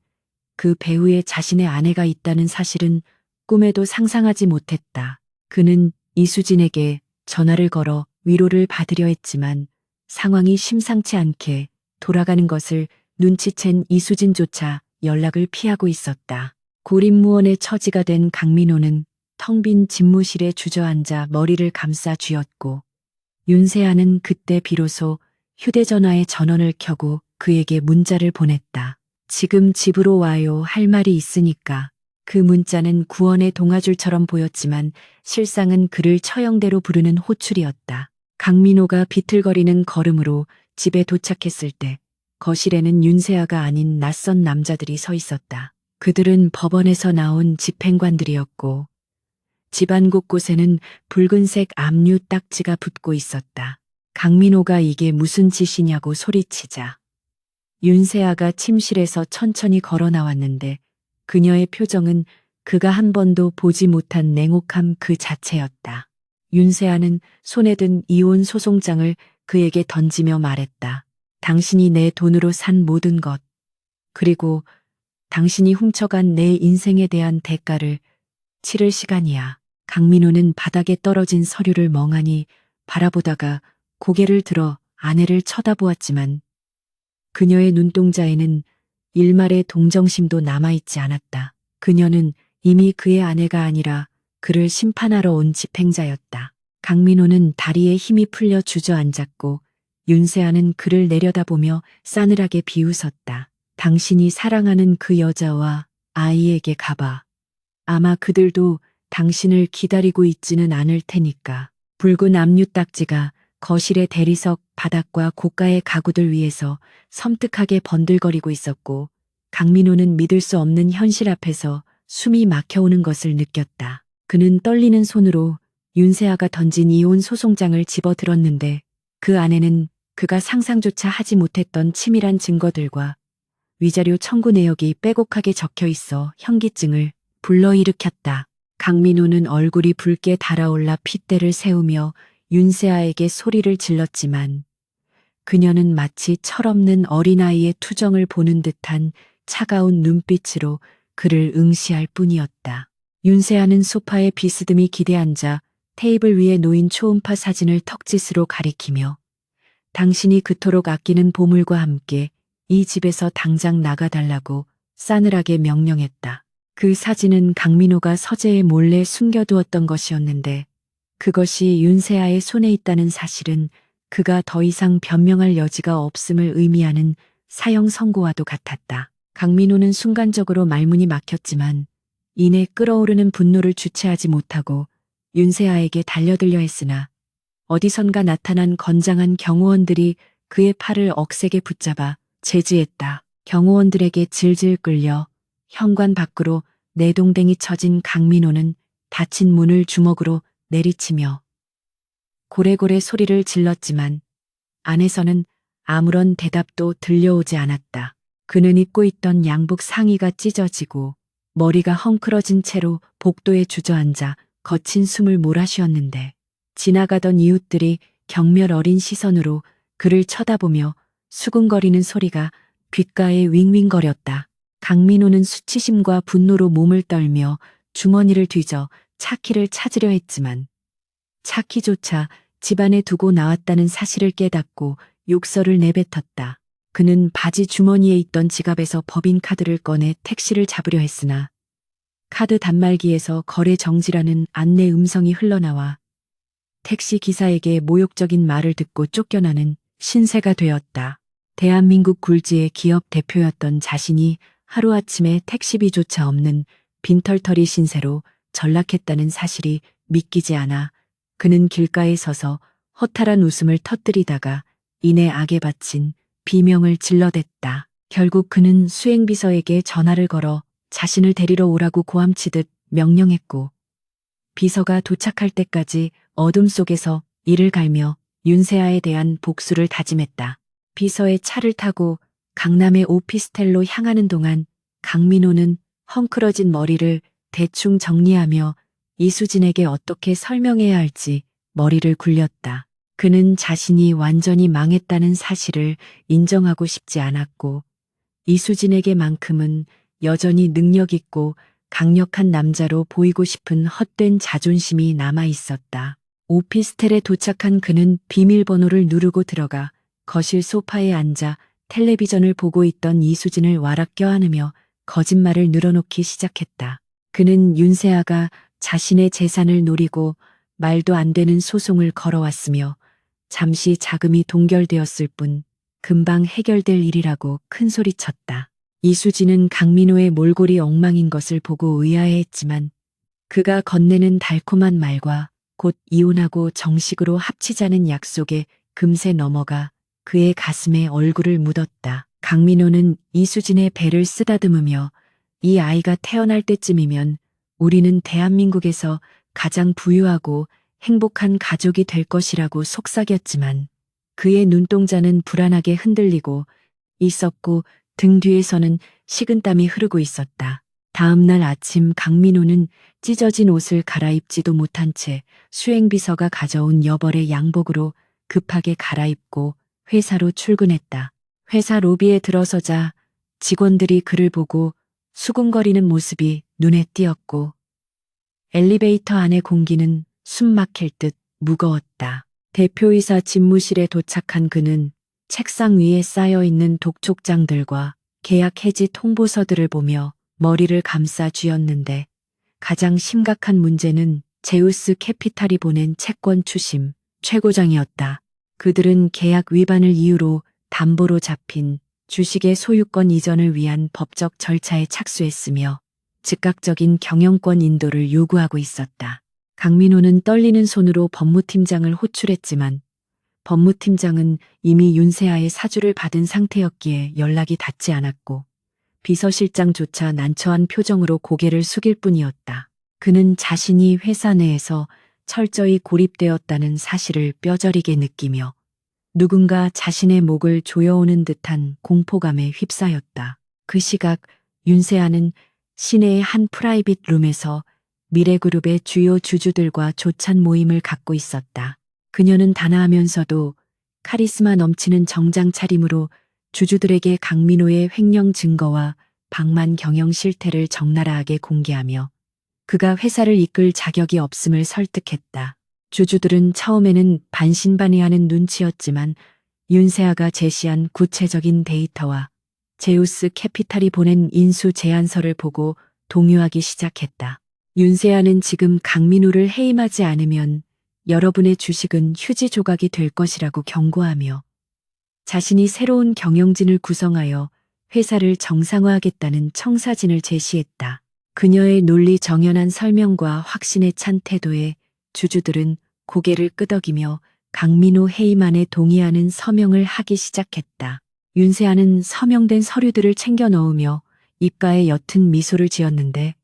그 배후에 자신의 아내가 있다는 사실은 꿈에도 상상하지 못했다. 그는 이수진에게 전화를 걸어 위로를 받으려 했지만 상황이 심상치 않게 돌아가는 것을 눈치챈 이수진조차 연락을 피하고 있었다. 고립무원의 처지가 된 강민호는 텅 빈 집무실에 주저앉아 머리를 감싸 쥐었고, 윤세아는 그때 비로소 휴대전화에 전원을 켜고 그에게 문자를 보냈다. 지금 집으로 와요. 할 말이 있으니까. 그 문자는 구원의 동아줄처럼 보였지만 실상은 그를 처형대로 부르는 호출이었다. 강민호가 비틀거리는 걸음으로 집에 도착했을 때 거실에는 윤세아가 아닌 낯선 남자들이 서 있었다. 그들은 법원에서 나온 집행관들이었고 집안 곳곳에는 붉은색 압류 딱지가 붙고 있었다. 강민호가 이게 무슨 짓이냐고 소리치자 윤세아가 침실에서 천천히 걸어 나왔는데 그녀의 표정은 그가 한 번도 보지 못한 냉혹함 그 자체였다. 윤세아는 손에 든 이혼 소송장을 그에게 던지며 말했다. 당신이 내 돈으로 산 모든 것, 그리고 당신이 훔쳐간 내 인생에 대한 대가를 치를 시간이야. 강민호는 바닥에 떨어진 서류를 멍하니 바라보다가 고개를 들어 아내를 쳐다보았지만 그녀의 눈동자에는 일말의 동정심도 남아있지 않았다. 그녀는 이미 그의 아내가 아니라 그를 심판하러 온 집행자였다. 강민호는 다리에 힘이 풀려 주저앉았고 윤세아는 그를 내려다보며 싸늘하게 비웃었다. 당신이 사랑하는 그 여자와 아이에게 가봐. 아마 그들도 당신을 기다리고 있지는 않을 테니까. 붉은 압류딱지가 거실의 대리석 바닥과 고가의 가구들 위에서 섬뜩하게 번들거리고 있었고 강민호는 믿을 수 없는 현실 앞에서 숨이 막혀오는 것을 느꼈다. 그는 떨리는 손으로 윤세아가 던진 이혼 소송장을 집어들었는데 그 안에는 그가 상상조차 하지 못했던 치밀한 증거들과 위자료 청구 내역이 빼곡하게 적혀 있어 현기증을 불러일으켰다. 강민호는 얼굴이 붉게 달아올라 핏대를 세우며 윤세아에게 소리를 질렀지만 그녀는 마치 철없는 어린아이의 투정을 보는 듯한 차가운 눈빛으로 그를 응시할 뿐이었다. 윤세아는 소파에 비스듬히 기대앉아 테이블 위에 놓인 초음파 사진을 턱짓으로 가리키며 당신이 그토록 아끼는 보물과 함께 이 집에서 당장 나가달라고 싸늘하게 명령했다. 그 사진은 강민호가 서재에 몰래 숨겨두었던 것이었는데 그것이 윤세아의 손에 있다는 사실은 그가 더 이상 변명할 여지가 없음을 의미하는 사형 선고와도 같았다. 강민호는 순간적으로 말문이 막혔지만 이내 끓어오르는 분노를 주체하지 못하고 윤세아에게 달려들려 했으나 어디선가 나타난 건장한 경호원들이 그의 팔을 억세게 붙잡아 제지했다. 경호원들에게 질질 끌려 현관 밖으로 내동댕이 쳐진 강민호는 닫힌 문을 주먹으로 내리치며 고래고래 소리를 질렀지만 안에서는 아무런 대답도 들려오지 않았다. 그는 입고 있던 양복 상의가 찢어지고 머리가 헝클어진 채로 복도에 주저앉아 거친 숨을 몰아쉬었는데 지나가던 이웃들이 경멸 어린 시선으로 그를 쳐다보며 수군거리는 소리가 귓가에 윙윙거렸다. 강민호는 수치심과 분노로 몸을 떨며 주머니를 뒤져 차키를 찾으려 했지만 차키조차 집안에 두고 나왔다는 사실을 깨닫고 욕설을 내뱉었다. 그는 바지 주머니에 있던 지갑에서 법인카드를 꺼내 택시를 잡으려 했으나 카드 단말기에서 거래 정지라는 안내 음성이 흘러나와 택시 기사에게 모욕적인 말을 듣고 쫓겨나는 신세가 되었다. 대한민국 굴지의 기업 대표였던 자신이 하루아침에 택시비조차 없는 빈털터리 신세로 전락했다는 사실이 믿기지 않아 그는 길가에 서서 허탈한 웃음을 터뜨리다가 이내 악에 바친 비명을 질러댔다. 결국 그는 수행비서에게 전화를 걸어 자신을 데리러 오라고 고함치듯 명령했고 비서가 도착할 때까지 어둠 속에서 이를 갈며 윤세아에 대한 복수를 다짐했다. 비서의 차를 타고 강남의 오피스텔로 향하는 동안 강민호는 헝클어진 머리를 대충 정리하며 이수진에게 어떻게 설명해야 할지 머리를 굴렸다. 그는 자신이 완전히 망했다는 사실을 인정하고 싶지 않았고 이수진에게만큼은 여전히 능력 있고 강력한 남자로 보이고 싶은 헛된 자존심이 남아 있었다. 오피스텔에 도착한 그는 비밀번호를 누르고 들어가 거실 소파에 앉아 텔레비전을 보고 있던 이수진을 와락 껴안으며 거짓말을 늘어놓기 시작했다. 그는 윤세아가 자신의 재산을 노리고 말도 안 되는 소송을 걸어왔으며 잠시 자금이 동결되었을 뿐 금방 해결될 일이라고 큰소리쳤다. 이수진은 강민호의 몰골이 엉망인 것을 보고 의아해했지만 그가 건네는 달콤한 말과 곧 이혼하고 정식으로 합치자는 약속에 금세 넘어가 그의 가슴에 얼굴을 묻었다. 강민호는 이수진의 배를 쓰다듬으며 이 아이가 태어날 때쯤이면 우리는 대한민국에서 가장 부유하고 행복한 가족이 될 것이라고 속삭였지만 그의 눈동자는 불안하게 흔들리고 있었고 등 뒤에서는 식은땀이 흐르고 있었다. 다음 날 아침 강민호는 찢어진 옷을 갈아입지도 못한 채 수행비서가 가져온 여벌의 양복으로 급하게 갈아입고 회사로 출근했다. 회사 로비에 들어서자 직원들이 그를 보고 수군거리는 모습이 눈에 띄었고 엘리베이터 안의 공기는 숨 막힐 듯 무거웠다. 대표이사 집무실에 도착한 그는 책상 위에 쌓여있는 독촉장들과 계약 해지 통보서들을 보며 머리를 감싸 쥐었는데 가장 심각한 문제는 제우스 캐피탈이 보낸 채권 추심 최고장이었다. 그들은 계약 위반을 이유로 담보로 잡힌 주식의 소유권 이전을 위한 법적 절차에 착수했으며 즉각적인 경영권 인도를 요구하고 있었다. 강민호는 떨리는 손으로 법무팀장을 호출했지만 법무팀장은 이미 윤세아의 사주를 받은 상태였기에 연락이 닿지 않았고 비서실장조차 난처한 표정으로 고개를 숙일 뿐이었다. 그는 자신이 회사 내에서 철저히 고립되었다는 사실을 뼈저리게 느끼며 누군가 자신의 목을 조여오는 듯한 공포감에 휩싸였다. 그 시각 윤세아는 시내의 한 프라이빗 룸에서 미래그룹의 주요 주주들과 조찬 모임을 갖고 있었다. 그녀는 단아하면서도 카리스마 넘치는 정장 차림으로 주주들에게 강민호의 횡령 증거와 방만 경영 실태를 적나라하게 공개하며 그가 회사를 이끌 자격이 없음을 설득했다. 주주들은 처음에는 반신반의하는 눈치였지만 윤세아가 제시한 구체적인 데이터와 제우스 캐피탈이 보낸 인수 제안서를 보고 동요하기 시작했다. 윤세아는 지금 강민호를 해임하지 않으면 여러분의 주식은 휴지 조각이 될 것이라고 경고하며 자신이 새로운 경영진을 구성하여 회사를 정상화하겠다는 청사진을 제시했다. 그녀의 논리 정연한 설명과 확신에 찬 태도에 주주들은 고개를 끄덕이며 강민호 해임안에 동의하는 서명을 하기 시작했다. 윤세아는 서명된 서류들을 챙겨 넣으며 입가에 옅은 미소를 지었는데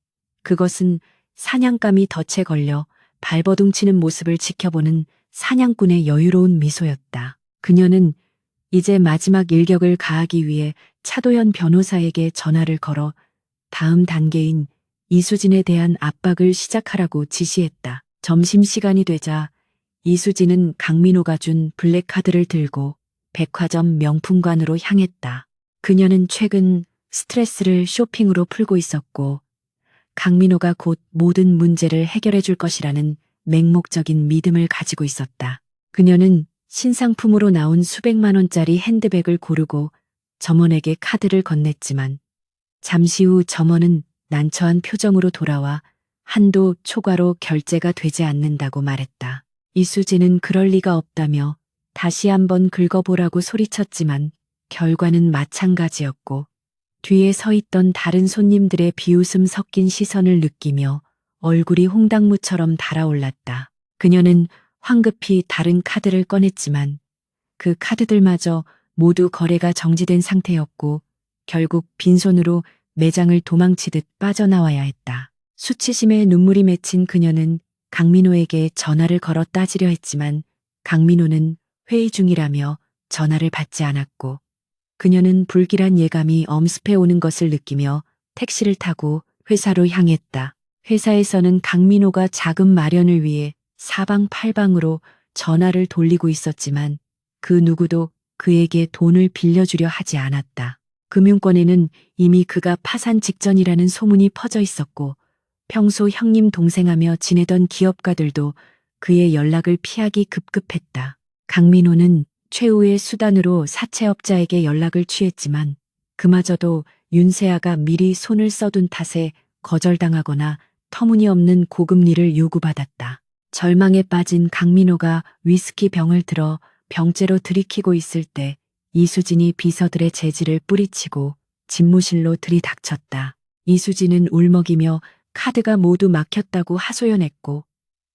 그것은 사냥감이 덫에 걸려 발버둥 치는 모습을 지켜보는 사냥꾼의 여유로운 미소였다. 그녀는 이제 마지막 일격을 가하기 위해 차도현 변호사에게 전화를 걸어 다음 단계인 이수진에 대한 압박을 시작하라고 지시했다. 점심시간이 되자 이수진은 강민호가 준 블랙카드를 들고 백화점 명품관으로 향했다. 그녀는 최근 스트레스를 쇼핑으로 풀고 있었고 강민호가 곧 모든 문제를 해결해 줄 것이라는 맹목적인 믿음을 가지고 있었다. 그녀는 신상품으로 나온 수백만 원짜리 핸드백을 고르고 점원에게 카드를 건넸지만 잠시 후 점원은 난처한 표정으로 돌아와 한도 초과로 결제가 되지 않는다고 말했다. 이수진은 그럴 리가 없다며 다시 한번 긁어보라고 소리쳤지만 결과는 마찬가지였고 뒤에 서 있던 다른 손님들의 비웃음 섞인 시선을 느끼며 얼굴이 홍당무처럼 달아올랐다. 그녀는 황급히 다른 카드를 꺼냈지만 그 카드들마저 모두 거래가 정지된 상태였고 결국 빈손으로 매장을 도망치듯 빠져나와야 했다. 수치심에 눈물이 맺힌 그녀는 강민호에게 전화를 걸어 따지려 했지만 강민호는 회의 중이라며 전화를 받지 않았고 그녀는 불길한 예감이 엄습해 오는 것을 느끼며 택시를 타고 회사로 향했다. 회사에서는 강민호가 자금 마련을 위해 사방팔방으로 전화를 돌리고 있었지만 그 누구도 그에게 돈을 빌려주려 하지 않았다. 금융권에는 이미 그가 파산 직전이라는 소문이 퍼져 있었고 평소 형님 동생하며 지내던 기업가들도 그의 연락을 피하기 급급했다. 강민호는 최후의 수단으로 사채업자에게 연락을 취했지만 그마저도 윤세아가 미리 손을 써둔 탓에 거절당하거나 터무니없는 고금리를 요구받았다. 절망에 빠진 강민호가 위스키 병을 들어 병째로 들이키고 있을 때 이수진이 비서들의 재질을 뿌리치고 집무실로 들이닥쳤다. 이수진은 울먹이며 카드가 모두 막혔다고 하소연했고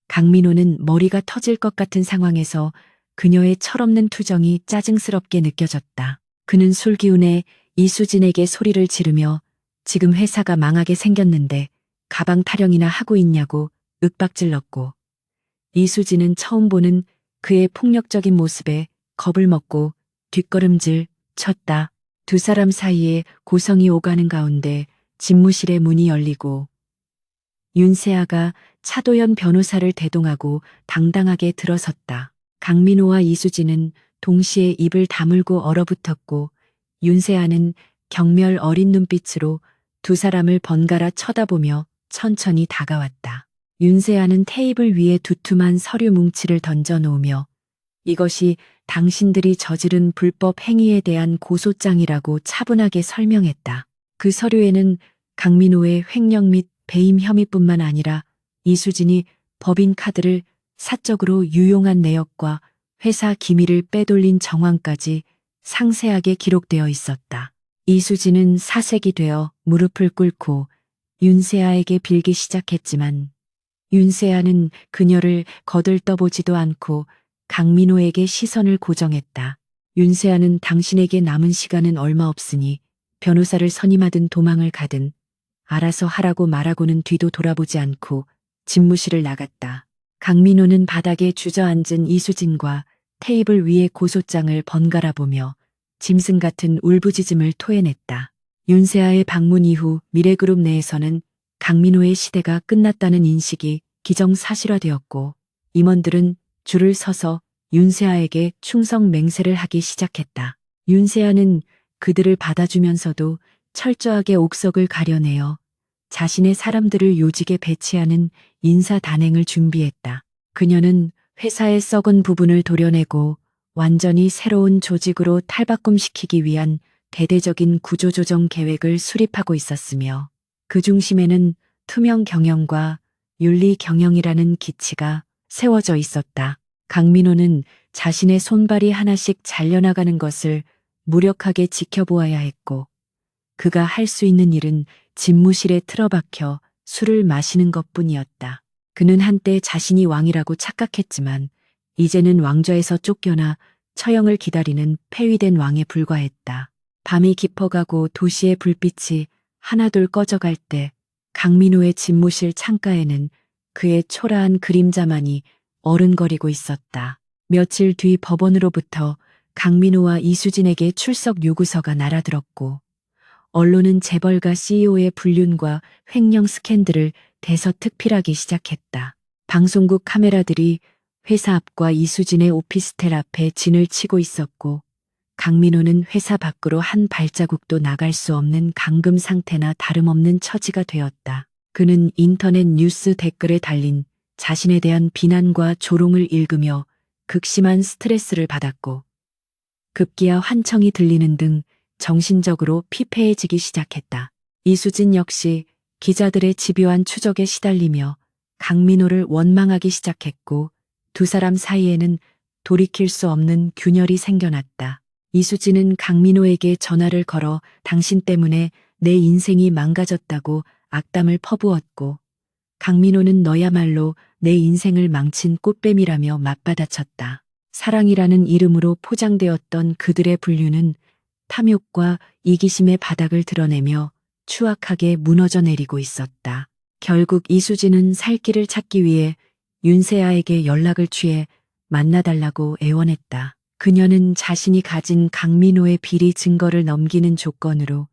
강민호는 머리가 터질 것 같은 상황에서 그녀의 철없는 투정이 짜증스럽게 느껴졌다. 그는 술기운에 이수진에게 소리를 지르며 지금 회사가 망하게 생겼는데 가방 타령이나 하고 있냐고 윽박질렀고 이수진은 처음 보는 그의 폭력적인 모습에 겁을 먹고 뒷걸음질 쳤다. 두 사람 사이에 고성이 오가는 가운데 집무실의 문이 열리고 윤세아가 차도현 변호사를 대동하고 당당하게 들어섰다. 강민호와 이수진은 동시에 입을 다물고 얼어붙었고 윤세아는 경멸 어린 눈빛으로 두 사람을 번갈아 쳐다보며 천천히 다가왔다. 윤세아는 테이블 위에 두툼한 서류 뭉치를 던져 놓으며 이것이 당신들이 저지른 불법 행위에 대한 고소장이라고 차분하게 설명했다. 그 서류에는 강민호의 횡령 및 배임 혐의뿐만 아니라 이수진이 법인카드를 사적으로 유용한 내역과 회사 기밀을 빼돌린 정황까지 상세하게 기록되어 있었다. 이수진은 사색이 되어 무릎을 꿇고 윤세아에게 빌기 시작했지만 윤세아는 그녀를 거들떠보지도 않고 강민호에게 시선을 고정했다. 윤세아는 당신에게 남은 시간은 얼마 없으니 변호사를 선임하든 도망을 가든 알아서 하라고 말하고는 뒤도 돌아보지 않고 집무실을 나갔다. 강민호는 바닥에 주저앉은 이수진과 테이블 위에 고소장을 번갈아 보며 짐승 같은 울부짖음을 토해냈다. 윤세아의 방문 이후 미래그룹 내에서는 강민호의 시대가 끝났다는 인식이 기정사실화되었고 임원들은 줄을 서서 윤세아에게 충성 맹세를 하기 시작했다. 윤세아는 그들을 받아주면서도 철저하게 옥석을 가려내어 자신의 사람들을 요직에 배치하는 인사단행을 준비했다. 그녀는 회사의 썩은 부분을 도려내고 완전히 새로운 조직으로 탈바꿈시키기 위한 대대적인 구조조정 계획을 수립하고 있었으며 그 중심에는 투명 경영과 윤리 경영이라는 기치가 세워져 있었다. 강민호는 자신의 손발이 하나씩 잘려나가는 것을 무력하게 지켜보아야 했고 그가 할 수 있는 일은 집무실에 틀어박혀 술을 마시는 것뿐이었다. 그는 한때 자신이 왕이라고 착각했지만 이제는 왕좌에서 쫓겨나 처형을 기다리는 폐위된 왕에 불과했다. 밤이 깊어가고 도시의 불빛이 하나둘 꺼져갈 때 강민호의 집무실 창가에는 그의 초라한 그림자만이 어른거리고 있었다. 며칠 뒤 법원으로부터 강민호와 이수진에게 출석 요구서가 날아들었고 언론은 재벌가 CEO의 불륜과 횡령 스캔들을 대서특필하기 시작했다. 방송국 카메라들이 회사 앞과 이수진의 오피스텔 앞에 진을 치고 있었고 강민호는 회사 밖으로 한 발자국도 나갈 수 없는 감금 상태나 다름없는 처지가 되었다. 그는 인터넷 뉴스 댓글에 달린 자신에 대한 비난과 조롱을 읽으며 극심한 스트레스를 받았고 급기야 환청이 들리는 등 정신적으로 피폐해지기 시작했다. 이수진 역시 기자들의 집요한 추적에 시달리며 강민호를 원망하기 시작했고 두 사람 사이에는 돌이킬 수 없는 균열이 생겨났다. 이수진은 강민호에게 전화를 걸어 당신 때문에 내 인생이 망가졌다고 악담을 퍼부었고 강민호는 너야말로 내 인생을 망친 꽃뱀이라며 맞받아쳤다. 사랑이라는 이름으로 포장되었던 그들의 분류는 탐욕과 이기심의 바닥을 드러내며 추악하게 무너져 내리고 있었다. 결국 이수진은 살 길을 찾기 위해 윤세아에게 연락을 취해 만나달라고 애원했다. 그녀는 자신이 가진 강민호의 비리 증거를 넘기는 조건으로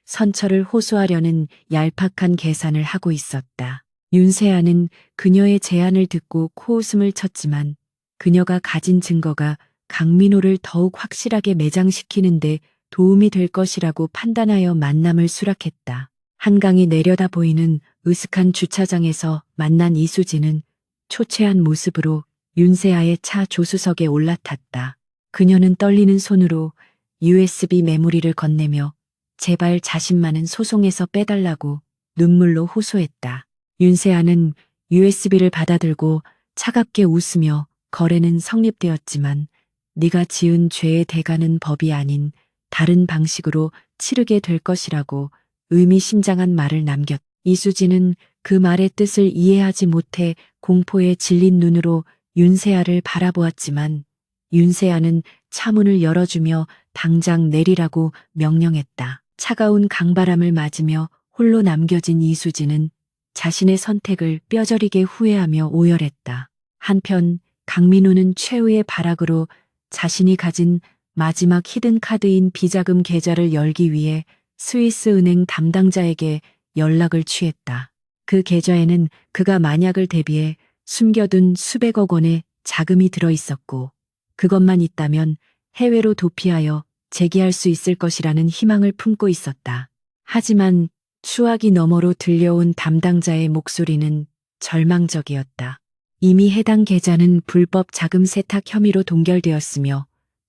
선처를 호소하려는 얄팍한 계산을 하고 있었다. 윤세아는 그녀의 제안을 듣고 코웃음을 쳤지만 그녀가 가진 증거가 강민호를 더욱 확실하게 매장시키는데 도움이 될 것이라고 판단하여 만남을 수락했다. 한강이 내려다 보이는 으슥한 주차장에서 만난 이수진은 초췌한 모습으로 윤세아의 차 조수석에 올라탔다. 그녀는 떨리는 손으로 USB 메모리를 건네며 제발 자신만은 소송에서 빼달라고 눈물로 호소했다. 윤세아는 USB를 받아들고 차갑게 웃으며 거래는 성립되었지만 네가 지은 죄의 대가는 법이 아닌 다른 방식으로 치르게 될 것이라고 의미심장한 말을 남겼다. 이수진은 그 말의 뜻을 이해하지 못해 공포에 질린 눈으로 윤세아를 바라보았지만 윤세아는 차문을 열어주며 당장 내리라고 명령했다. 차가운 강바람을 맞으며 홀로 남겨진 이수진은 자신의 선택을 뼈저리게 후회하며 오열했다. 한편 강민호는 최후의 발악으로 자신이 가진 마지막 히든카드인 비자금 계좌를 열기 위해 스위스 은행 담당자에게 연락을 취했다. 그 계좌에는 그가 만약을 대비해 숨겨둔 수백억 원의 자금이 들어 있었고 그것만 있다면 해외로 도피하여 재기할 수 있을 것이라는 희망을 품고 있었다. 하지만 수화기 너머로 들려온 담당자의 목소리는 절망적이었다. 이미 해당 계좌는 불법 자금 세탁 혐의로 동결되었으며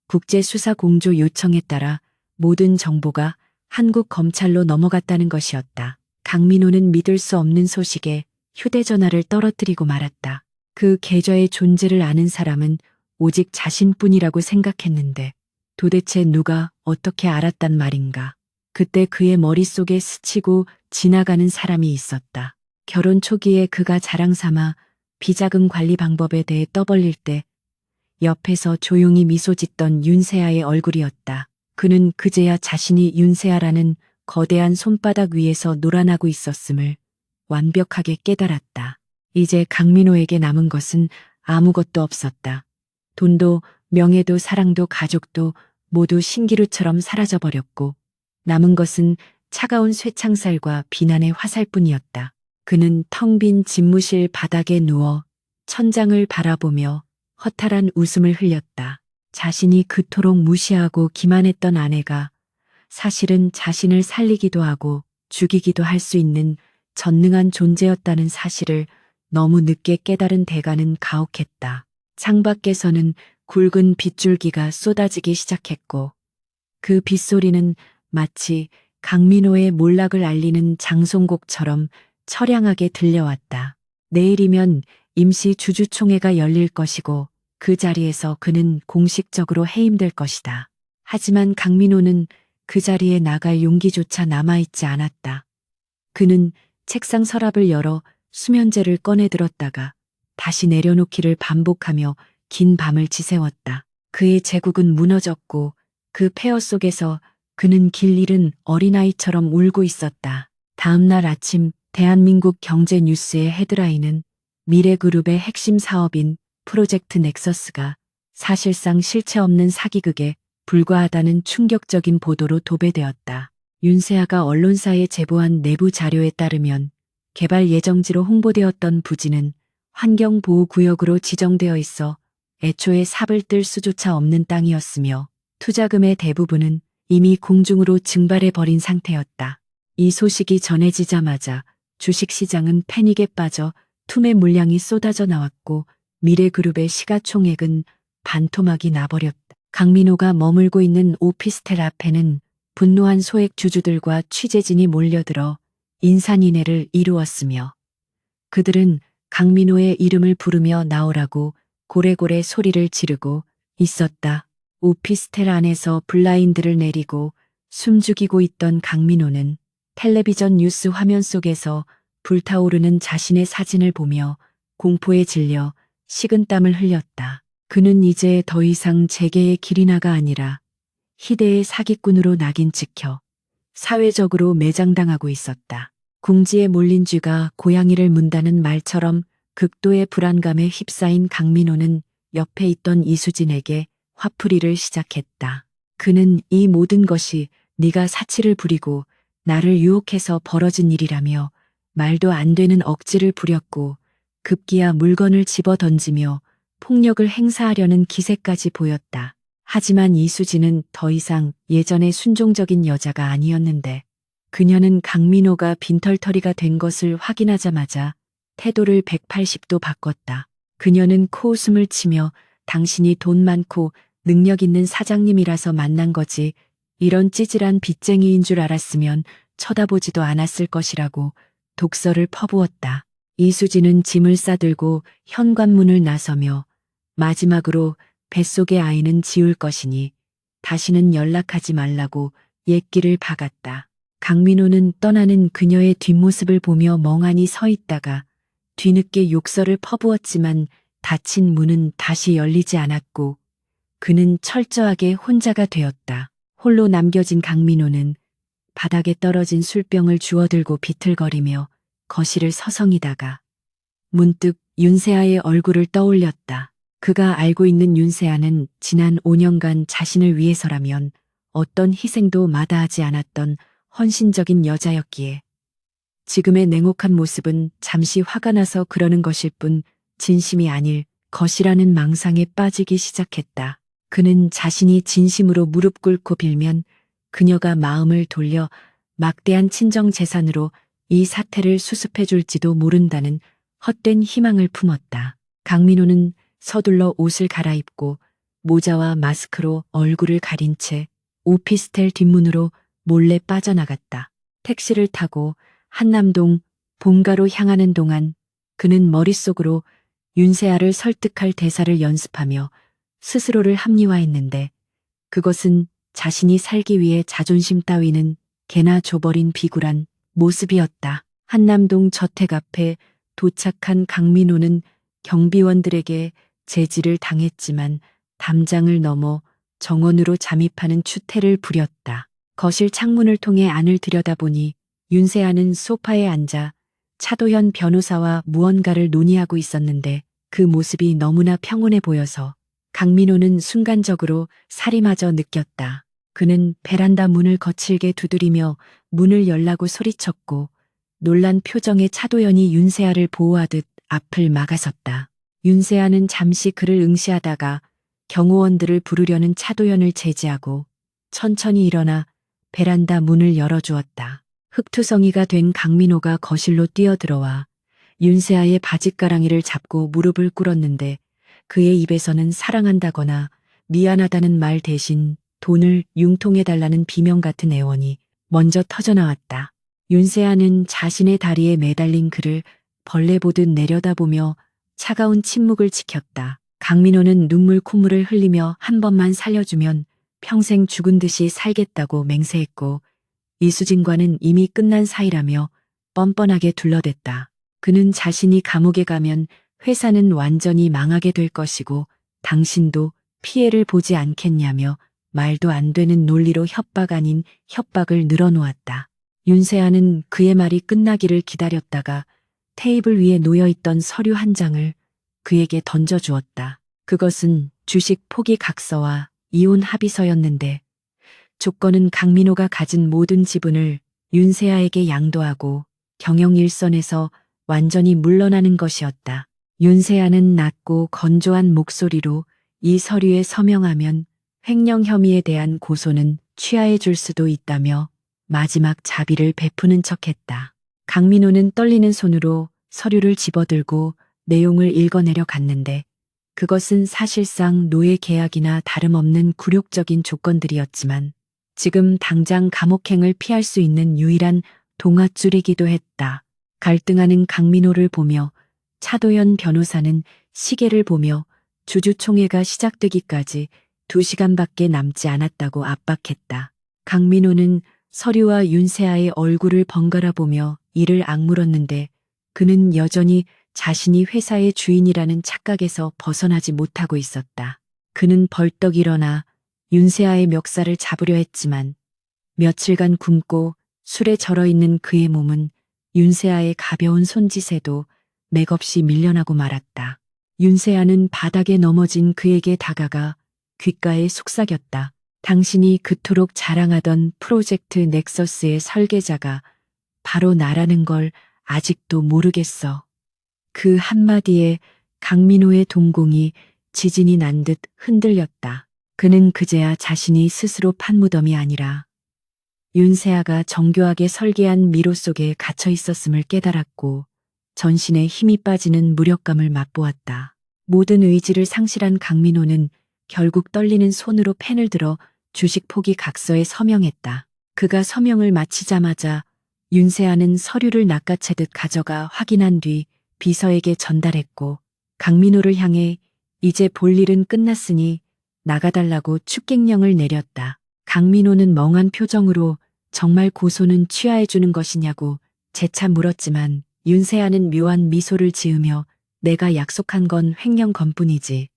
국제수사공조 요청에 따라 모든 정보가 한국 검찰로 넘어갔다는 것이었다. 강민호는 믿을 수 없는 소식에 휴대전화를 떨어뜨리고 말았다. 그 계좌의 존재를 아는 사람은 오직 자신뿐이라고 생각했는데 도대체 누가 어떻게 알았단 말인가. 그때 그의 머릿속에 스치고 지나가는 사람이 있었다. 결혼 초기에 그가 자랑삼아 비자금 관리 방법에 대해 떠벌릴 때 옆에서 조용히 미소 짓던 윤세아의 얼굴이었다. 그는 그제야 자신이 윤세아라는 거대한 손바닥 위에서 놀아나고 있었음을 완벽하게 깨달았다. 이제 강민호에게 남은 것은 아무것도 없었다. 돈도 명예도 사랑도 가족도 모두 신기루처럼 사라져버렸고 남은 것은 차가운 쇠창살과 비난의 화살뿐이었다. 그는 텅 빈 집무실 바닥에 누워 천장을 바라보며 허탈한 웃음을 흘렸다. 자신이 그토록 무시하고 기만했던 아내가 사실은 자신을 살리기도 하고 죽이기도 할 수 있는 전능한 존재였다는 사실을 너무 늦게 깨달은 대가는 가혹했다. 창밖에서는 굵은 빗줄기가 쏟아지기 시작했고 그 빗소리는 마치 강민호의 몰락을 알리는 장송곡처럼 처량하게 들려왔다. 내일이면 임시 주주총회가 열릴 것이고 그 자리에서 그는 공식적으로 해임될 것이다. 하지만 강민호는 그 자리에 나갈 용기조차 남아있지 않았다. 그는 책상 서랍을 열어 수면제를 꺼내 들었다가 다시 내려놓기를 반복하며 긴 밤을 지새웠다. 그의 제국은 무너졌고 그 폐허 속에서 그는 길 잃은 어린아이처럼 울고 있었다. 다음 날 아침 대한민국 경제 뉴스의 헤드라인은 미래그룹의 핵심 사업인 프로젝트 넥서스가 사실상 실체 없는 사기극에 불과하다는 충격적인 보도로 도배되었다. 윤세아가 언론사에 제보한 내부 자료에 따르면 개발 예정지로 홍보되었던 부지는 환경보호구역으로 지정되어 있어 애초에 삽을 뜰 수조차 없는 땅이었으며 투자금의 대부분은 이미 공중으로 증발해버린 상태였다. 이 소식이 전해지자마자 주식시장은 패닉에 빠져 투매 물량이 쏟아져 나왔고 미래그룹의 시가총액은 반토막이 나버렸다. 강민호가 머물고 있는 오피스텔 앞에는 분노한 소액 주주들과 취재진이 몰려들어 인산인해를 이루었으며 그들은 강민호의 이름을 부르며 나오라고 고래고래 소리를 지르고 있었다. 오피스텔 안에서 블라인드를 내리고 숨죽이고 있던 강민호는 텔레비전 뉴스 화면 속에서 불타오르는 자신의 사진을 보며 공포에 질려 식은땀을 흘렸다. 그는 이제 더 이상 재계의 기리나가 아니라 희대의 사기꾼으로 낙인 찍혀 사회적으로 매장당하고 있었다. 궁지에 몰린 쥐가 고양이를 문다는 말처럼 극도의 불안감에 휩싸인 강민호는 옆에 있던 이수진에게 화풀이를 시작했다. 그는 이 모든 것이 네가 사치를 부리고 나를 유혹해서 벌어진 일이라며 말도 안 되는 억지를 부렸고 급기야 물건을 집어 던지며 폭력을 행사하려는 기세까지 보였다. 하지만 이수진은 더 이상 예전의 순종적인 여자가 아니었는데 그녀는 강민호가 빈털터리가 된 것을 확인하자마자 태도를 180도 바꿨다. 그녀는 코웃음을 치며 당신이 돈 많고 능력 있는 사장님이라서 만난 거지 이런 찌질한 빚쟁이인 줄 알았으면 쳐다보지도 않았을 것이라고 독설을 퍼부었다. 이수진은 짐을 싸들고 현관문을 나서며 마지막으로 뱃속의 아이는 지울 것이니 다시는 연락하지 말라고 옛길을 박았다. 강민호는 떠나는 그녀의 뒷모습을 보며 멍하니 서 있다가 뒤늦게 욕설을 퍼부었지만 닫힌 문은 다시 열리지 않았고 그는 철저하게 혼자가 되었다. 홀로 남겨진 강민호는 바닥에 떨어진 술병을 주워들고 비틀거리며 거실을 서성이다가 문득 윤세아의 얼굴을 떠올렸다. 그가 알고 있는 윤세아는 지난 5년간 자신을 위해서라면 어떤 희생도 마다하지 않았던 헌신적인 여자였기에 지금의 냉혹한 모습은 잠시 화가 나서 그러는 것일 뿐 진심이 아닐 것이라는 망상에 빠지기 시작했다. 그는 자신이 진심으로 무릎 꿇고 빌면 그녀가 마음을 돌려 막대한 친정 재산으로 이 사태를 수습해 줄지도 모른다는 헛된 희망을 품었다. 강민호는 서둘러 옷을 갈아입고 모자와 마스크로 얼굴을 가린 채 오피스텔 뒷문으로 몰래 빠져나갔다. 택시를 타고 한남동 본가로 향하는 동안 그는 머릿속으로 윤세아를 설득할 대사를 연습하며 스스로를 합리화했는데 그것은 자신이 살기 위해 자존심 따위는 개나 줘버린 비굴한 모습이었다. 한남동 저택 앞에 도착한 강민호는 경비원들에게 제지를 당했지만 담장을 넘어 정원으로 잠입하는 추태를 부렸다. 거실 창문을 통해 안을 들여다보니 윤세아는 소파에 앉아 차도현 변호사와 무언가를 논의하고 있었는데 그 모습이 너무나 평온해 보여서 강민호는 순간적으로 살이마저 느꼈다. 그는 베란다 문을 거칠게 두드리며 문을 열라고 소리쳤고 놀란 표정의 차도현이 윤세아를 보호하듯 앞을 막아섰다. 윤세아는 잠시 그를 응시하다가 경호원들을 부르려는 차도현을 제지하고 천천히 일어나 베란다 문을 열어주었다. 흑투성이가 된 강민호가 거실로 뛰어들어와 윤세아의 바짓가랑이를 잡고 무릎을 꿇었는데 그의 입에서는 사랑한다거나 미안하다는 말 대신 돈을 융통해달라는 비명 같은 애원이 먼저 터져나왔다. 윤세아는 자신의 다리에 매달린 그를 벌레 보듯 내려다보며 차가운 침묵을 지켰다. 강민호는 눈물 콧물을 흘리며 한 번만 살려주면 평생 죽은 듯이 살겠다고 맹세했고 이수진과는 이미 끝난 사이라며 뻔뻔하게 둘러댔다. 그는 자신이 감옥에 가면 회사는 완전히 망하게 될 것이고 당신도 피해를 보지 않겠냐며 말도 안 되는 논리로 협박 아닌 협박을 늘어놓았다. 윤세아는 그의 말이 끝나기를 기다렸다가 테이블 위에 놓여있던 서류 한 장을 그에게 던져주었다. 그것은 주식 포기 각서와 이혼 합의서였는데 조건은 강민호가 가진 모든 지분을 윤세아에게 양도하고 경영 일선에서 완전히 물러나는 것이었다. 윤세아는 낮고 건조한 목소리로 이 서류에 서명하면 횡령 혐의에 대한 고소는 취하해 줄 수도 있다며 마지막 자비를 베푸는 척했다. 강민호는 떨리는 손으로 서류를 집어들고 내용을 읽어내려 갔는데 그것은 사실상 노예 계약이나 다름없는 굴욕적인 조건들이었지만 지금 당장 감옥행을 피할 수 있는 유일한 동아줄이기도 했다. 갈등하는 강민호를 보며 차도현 변호사는 시계를 보며 주주총회가 시작되기까지 2시간밖에 남지 않았다고 압박했다. 강민호는 서류와 윤세아의 얼굴을 번갈아 보며 이를 악물었는데 그는 여전히 자신이 회사의 주인이라는 착각에서 벗어나지 못하고 있었다. 그는 벌떡 일어나 윤세아의 멱살을 잡으려 했지만 며칠간 굶고 술에 절어있는 그의 몸은 윤세아의 가벼운 손짓에도 맥없이 밀려나고 말았다. 윤세아는 바닥에 넘어진 그에게 다가가 귓가에 속삭였다. 당신이 그토록 자랑하던 프로젝트 넥서스의 설계자가 바로 나라는 걸 아직도 모르겠어. 그 한마디에 강민호의 동공이 지진이 난 듯 흔들렸다. 그는 그제야 자신이 스스로 판 무덤이 아니라 윤세아가 정교하게 설계한 미로 속에 갇혀 있었음을 깨달았고 전신에 힘이 빠지는 무력감을 맛보았다. 모든 의지를 상실한 강민호는 결국 떨리는 손으로 펜을 들어 주식 포기 각서에 서명했다. 그가 서명을 마치자마자 윤세아는 서류를 낚아채듯 가져가 확인한 뒤 비서에게 전달했고 강민호를 향해 이제 볼 일은 끝났으니 나가달라고 축객령을 내렸다. 강민호는 멍한 표정으로 정말 고소는 취하해주는 것이냐고 재차 물었지만 윤세아는 묘한 미소를 지으며 내가 약속한 건 횡령건뿐이지.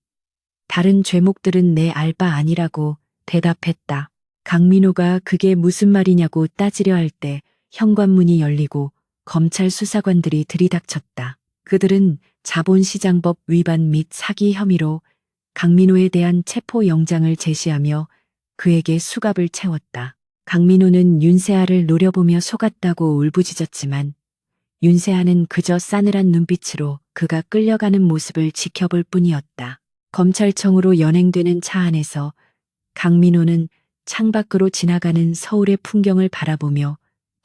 다른 죄목들은 내 알 바 아니라고 대답했다. 강민호가 그게 무슨 말이냐고 따지려 할 때 현관문이 열리고 검찰 수사관들이 들이닥쳤다. 그들은 자본시장법 위반 및 사기 혐의로 강민호에 대한 체포영장을 제시하며 그에게 수갑을 채웠다. 강민호는 윤세아를 노려보며 속았다고 울부짖었지만 윤세아는 그저 싸늘한 눈빛으로 그가 끌려가는 모습을 지켜볼 뿐이었다. 검찰청으로 연행되는 차 안에서 강민호는 창밖으로 지나가는 서울의 풍경을 바라보며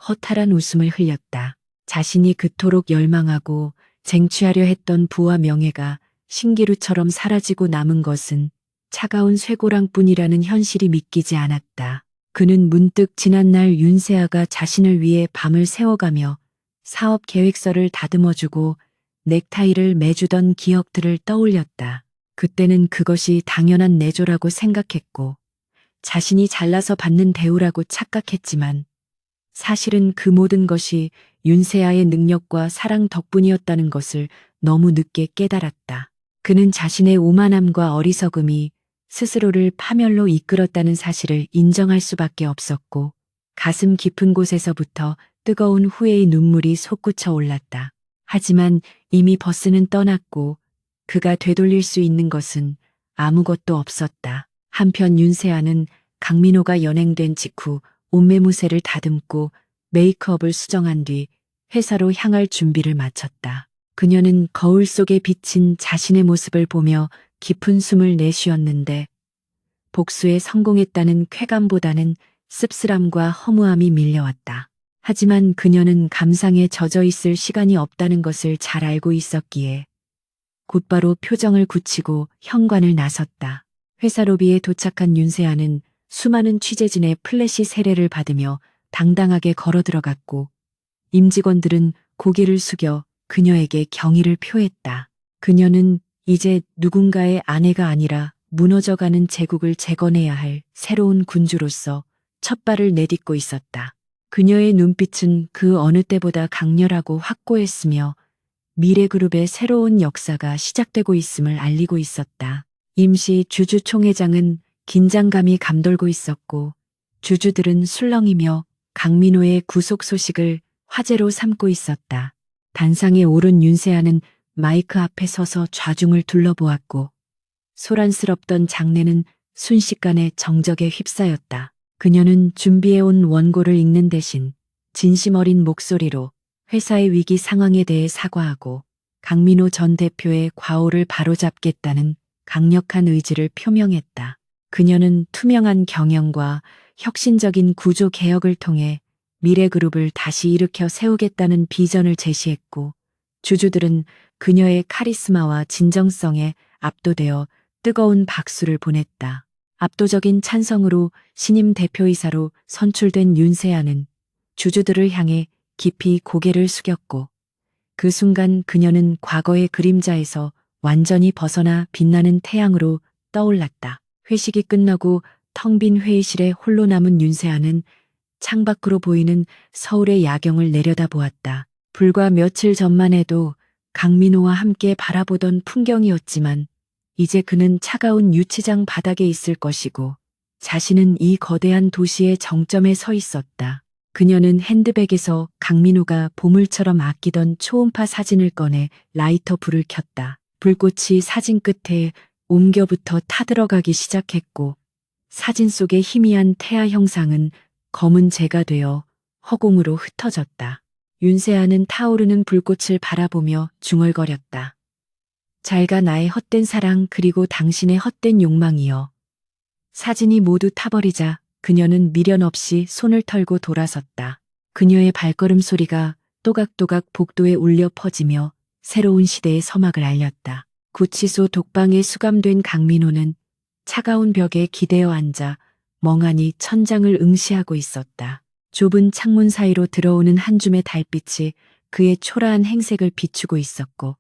허탈한 웃음을 흘렸다. 자신이 그토록 열망하고 쟁취하려 했던 부와 명예가 신기루처럼 사라지고 남은 것은 차가운 쇠고랑뿐이라는 현실이 믿기지 않았다. 그는 문득 지난날 윤세아가 자신을 위해 밤을 새워가며 사업 계획서를 다듬어주고 넥타이를 매주던 기억들을 떠올렸다. 그때는 그것이 당연한 내조라고 생각했고 자신이 잘나서 받는 대우라고 착각했지만 사실은 그 모든 것이 윤세아의 능력과 사랑 덕분이었다는 것을 너무 늦게 깨달았다. 그는 자신의 오만함과 어리석음이 스스로를 파멸로 이끌었다는 사실을 인정할 수밖에 없었고 가슴 깊은 곳에서부터 뜨거운 후회의 눈물이 솟구쳐 올랐다. 하지만 이미 버스는 떠났고 그가 되돌릴 수 있는 것은 아무것도 없었다. 한편 윤세아는 강민호가 연행된 직후 옷매무새를 다듬고 메이크업을 수정한 뒤 회사로 향할 준비를 마쳤다. 그녀는 거울 속에 비친 자신의 모습을 보며 깊은 숨을 내쉬었는데 복수에 성공했다는 쾌감보다는 씁쓸함과 허무함이 밀려왔다. 하지만 그녀는 감상에 젖어 있을 시간이 없다는 것을 잘 알고 있었기에 곧바로 표정을 굳히고 현관을 나섰다. 회사 로비에 도착한 윤세아는 수많은 취재진의 플래시 세례를 받으며 당당하게 걸어 들어갔고 임직원들은 고개를 숙여 그녀에게 경의를 표했다. 그녀는 이제 누군가의 아내가 아니라 무너져가는 제국을 재건해야 할 새로운 군주로서 첫 발을 내딛고 있었다. 그녀의 눈빛은 그 어느 때보다 강렬하고 확고했으며 미래그룹의 새로운 역사가 시작되고 있음을 알리고 있었다. 임시 주주 총회장은 긴장감이 감돌고 있었고 주주들은 술렁이며 강민호의 구속 소식을 화제로 삼고 있었다. 단상에 오른 윤세아는 마이크 앞에 서서 좌중을 둘러보았고 소란스럽던 장내는 순식간에 정적에 휩싸였다. 그녀는 준비해온 원고를 읽는 대신 진심 어린 목소리로 회사의 위기 상황에 대해 사과하고 강민호 전 대표의 과오를 바로잡겠다는 강력한 의지를 표명했다. 그녀는 투명한 경영과 혁신적인 구조 개혁을 통해 미래그룹을 다시 일으켜 세우겠다는 비전을 제시했고 주주들은 그녀의 카리스마와 진정성에 압도되어 뜨거운 박수를 보냈다. 압도적인 찬성으로 신임 대표이사로 선출된 윤세아는 주주들을 향해 깊이 고개를 숙였고 그 순간 그녀는 과거의 그림자에서 완전히 벗어나 빛나는 태양으로 떠올랐다. 회식이 끝나고 텅 빈 회의실에 홀로 남은 윤세아는 창밖으로 보이는 서울의 야경을 내려다보았다. 불과 며칠 전만 해도 강민호와 함께 바라보던 풍경이었지만 이제 그는 차가운 유치장 바닥에 있을 것이고 자신은 이 거대한 도시의 정점에 서 있었다. 그녀는 핸드백에서 강민호가 보물처럼 아끼던 초음파 사진을 꺼내 라이터 불을 켰다. 불꽃이 사진 끝에 옮겨붙어 타들어가기 시작했고 사진 속의 희미한 태아 형상은 검은 재가 되어 허공으로 흩어졌다. 윤세아는 타오르는 불꽃을 바라보며 중얼거렸다. 잘가 나의 헛된 사랑 그리고 당신의 헛된 욕망이여. 사진이 모두 타버리자 그녀는 미련 없이 손을 털고 돌아섰다. 그녀의 발걸음 소리가 또각또각 복도에 울려 퍼지며 새로운 시대의 서막을 알렸다. 구치소 독방에 수감된 강민호는 차가운 벽에 기대어 앉아 멍하니 천장을 응시하고 있었다. 좁은 창문 사이로 들어오는 한 줌의 달빛이 그의 초라한 행색을 비추고 있었고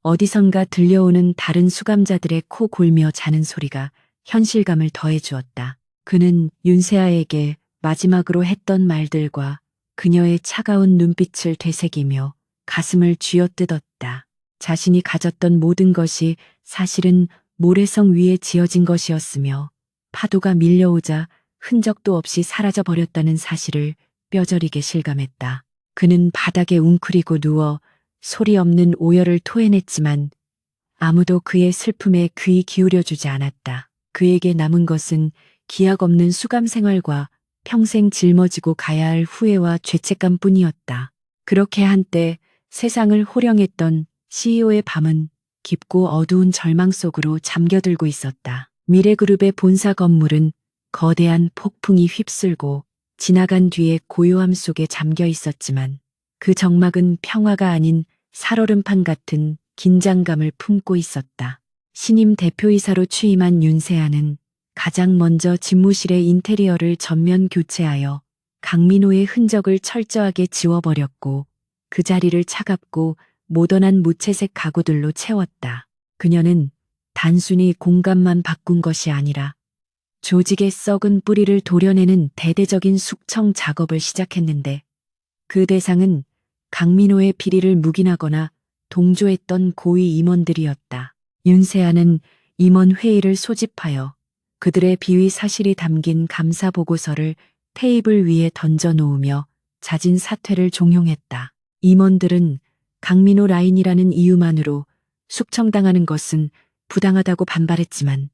어디선가 들려오는 다른 수감자들의 코 골며 자는 소리가 현실감을 더해주었다. 그는 윤세아에게 마지막으로 했던 말들과 그녀의 차가운 눈빛을 되새기며 가슴을 쥐어뜯었다. 자신이 가졌던 모든 것이 사실은 모래성 위에 지어진 것이었으며 파도가 밀려오자 흔적도 없이 사라져버렸다는 사실을 뼈저리게 실감했다. 그는 바닥에 웅크리고 누워 소리 없는 오열을 토해냈지만 아무도 그의 슬픔에 귀 기울여주지 않았다. 그에게 남은 것은 기약 없는 수감 생활과 평생 짊어지고 가야 할 후회와 죄책감뿐이었다. 그렇게 한때 세상을 호령했던 CEO의 밤은 깊고 어두운 절망 속으로 잠겨들고 있었다. 미래그룹의 본사 건물은 거대한 폭풍이 휩쓸고 지나간 뒤에 고요함 속에 잠겨 있었지만 그 정막은 평화가 아닌 살얼음판 같은 긴장감을 품고 있었다. 신임 대표이사로 취임한 윤세아는 가장 먼저 집무실의 인테리어를 전면 교체하여 강민호의 흔적을 철저하게 지워버렸고 그 자리를 차갑고 모던한 무채색 가구들로 채웠다. 그녀는 단순히 공간만 바꾼 것이 아니라 조직의 썩은 뿌리를 도려내는 대대적인 숙청 작업을 시작했는데 그 대상은 강민호의 비리를 묵인하거나 동조했던 고위 임원들이었다. 윤세아는 임원 회의를 소집하여 그들의 비위 사실이 담긴 감사 보고서를 테이블 위에 던져 놓으며 잦은 사퇴를 종용했다. 임원들은 강민호 라인이라는 이유만으로 숙청당하는 것은 부당하다고 반발했지만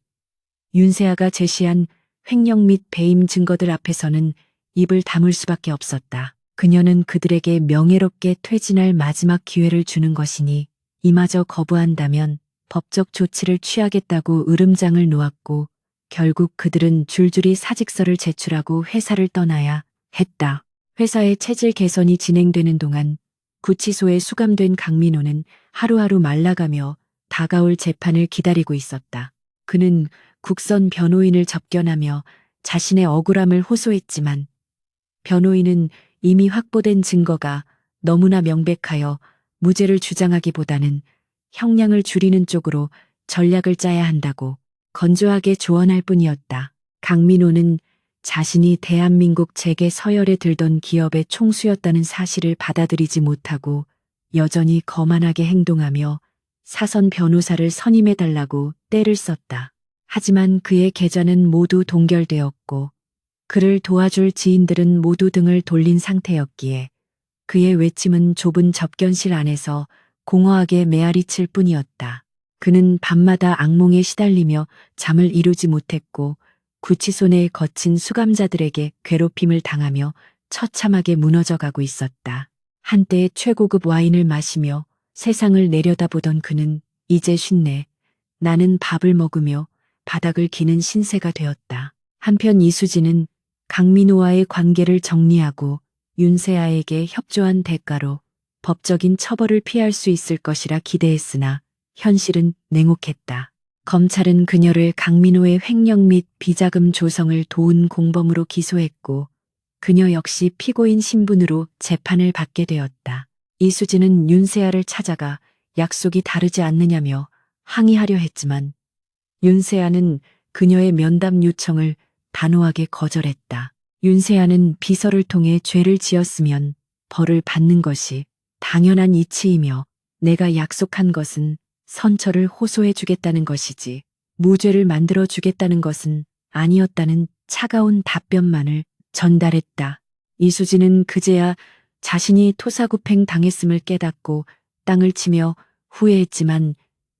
윤세아가 제시한 횡령 및 배임 증거들 앞에서는 입을 다물 수밖에 없었다. 그녀는 그들에게 명예롭게 퇴진할 마지막 기회를 주는 것이니 이마저 거부한다면 법적 조치를 취하겠다고 으름장을 놓았고 결국 그들은 줄줄이 사직서를 제출하고 회사를 떠나야 했다. 회사의 체질 개선이 진행되는 동안 구치소에 수감된 강민호는 하루하루 말라가며 다가올 재판을 기다리고 있었다. 그는 국선 변호인을 접견하며 자신의 억울함을 호소했지만 변호인은 이미 확보된 증거가 너무나 명백하여 무죄를 주장하기보다는 형량을 줄이는 쪽으로 전략을 짜야 한다고 건조하게 조언할 뿐이었다. 강민호는 자신이 대한민국 재계 서열에 들던 기업의 총수였다는 사실을 받아들이지 못하고 여전히 거만하게 행동하며 사선 변호사를 선임해달라고 떼를 썼다. 하지만 그의 계좌는 모두 동결되었고 그를 도와줄 지인들은 모두 등을 돌린 상태였기에 그의 외침은 좁은 접견실 안에서 공허하게 메아리칠 뿐이었다. 그는 밤마다 악몽에 시달리며 잠을 이루지 못했고 구치소 내 거친 수감자들에게 괴롭힘을 당하며 처참하게 무너져가고 있었다. 한때 최고급 와인을 마시며 세상을 내려다보던 그는 이제 쉰내 나는 밥을 먹으며 바닥을 기는 신세가 되었다. 한편 이수진은 강민호와의 관계를 정리하고 윤세아에게 협조한 대가로 법적인 처벌을 피할 수 있을 것이라 기대했으나 현실은 냉혹했다. 검찰은 그녀를 강민호의 횡령 및 비자금 조성을 도운 공범으로 기소했고 그녀 역시 피고인 신분으로 재판을 받게 되었다. 이수진은 윤세아를 찾아가 약속이 다르지 않느냐며 항의하려 했지만 윤세아는 그녀의 면담 요청을 단호하게 거절했다. 윤세아는 비서를 통해 죄를 지었으면 벌을 받는 것이 당연한 이치이며 내가 약속한 것은 선처를 호소해 주겠다는 것이지 무죄를 만들어 주겠다는 것은 아니었다는 차가운 답변만을 전달했다. 이수진은 그제야 자신이 토사구팽 당했음을 깨닫고 땅을 치며 후회했지만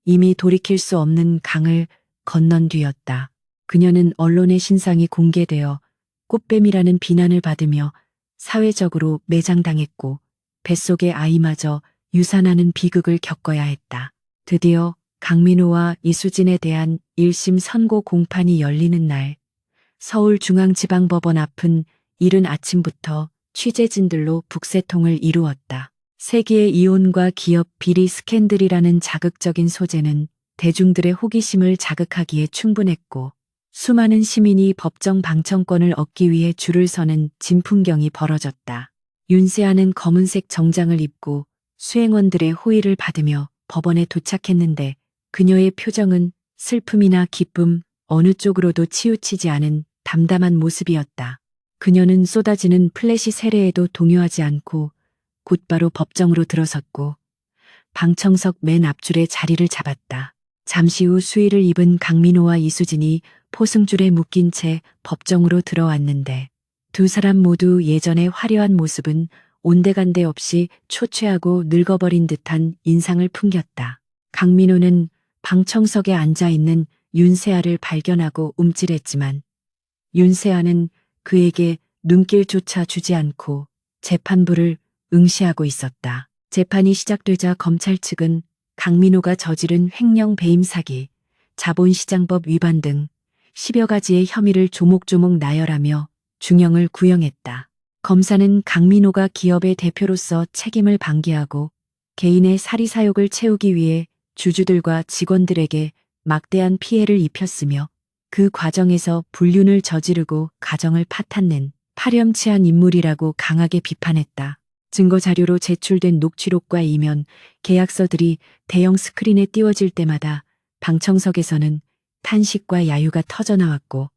이미 돌이킬 수 없는 강을 건넌 뒤였다. 그녀는 언론의 신상이 공개되어 꽃뱀이라는 비난을 받으며 사회적으로 매장당했고 뱃속의 아이마저 유산하는 비극을 겪어야 했다. 드디어 강민호와 이수진에 대한 1심 선고 공판이 열리는 날 서울중앙지방법원 앞은 이른 아침부터 취재진들로 북새통을 이루었다. 세기의 이혼과 기업 비리 스캔들이라는 자극적인 소재는 대중들의 호기심을 자극하기에 충분했고 수많은 시민이 법정 방청권을 얻기 위해 줄을 서는 진풍경이 벌어졌다. 윤세아는 검은색 정장을 입고 수행원들의 호의를 받으며 법원에 도착했는데 그녀의 표정은 슬픔이나 기쁨 어느 쪽으로도 치우치지 않은 담담한 모습이었다. 그녀는 쏟아지는 플래시 세례에도 동요하지 않고 곧바로 법정으로 들어섰고 방청석 맨 앞줄에 자리를 잡았다. 잠시 후 수의를 입은 강민호와 이수진이 포승줄에 묶인 채 법정으로 들어왔는데 두 사람 모두 예전의 화려한 모습은 온데간데 없이 초췌하고 늙어버린 듯한 인상을 풍겼다. 강민호는 방청석에 앉아있는 윤세아를 발견하고 움찔했지만 윤세아는 그에게 눈길조차 주지 않고 재판부를 응시하고 있었다. 재판이 시작되자 검찰 측은 강민호가 저지른 횡령 배임 사기, 자본시장법 위반 등 10여 가지의 혐의를 조목조목 나열하며 중형을 구형했다. 검사는 강민호가 기업의 대표로서 책임을 방기하고 개인의 사리사욕을 채우기 위해 주주들과 직원들에게 막대한 피해를 입혔으며 그 과정에서 불륜을 저지르고 가정을 파탄낸 파렴치한 인물이라고 강하게 비판했다. 증거 자료로 제출된 녹취록과 이면 계약서들이 대형 스크린에 띄워질 때마다 방청석에서는 탄식과 야유가 터져나왔고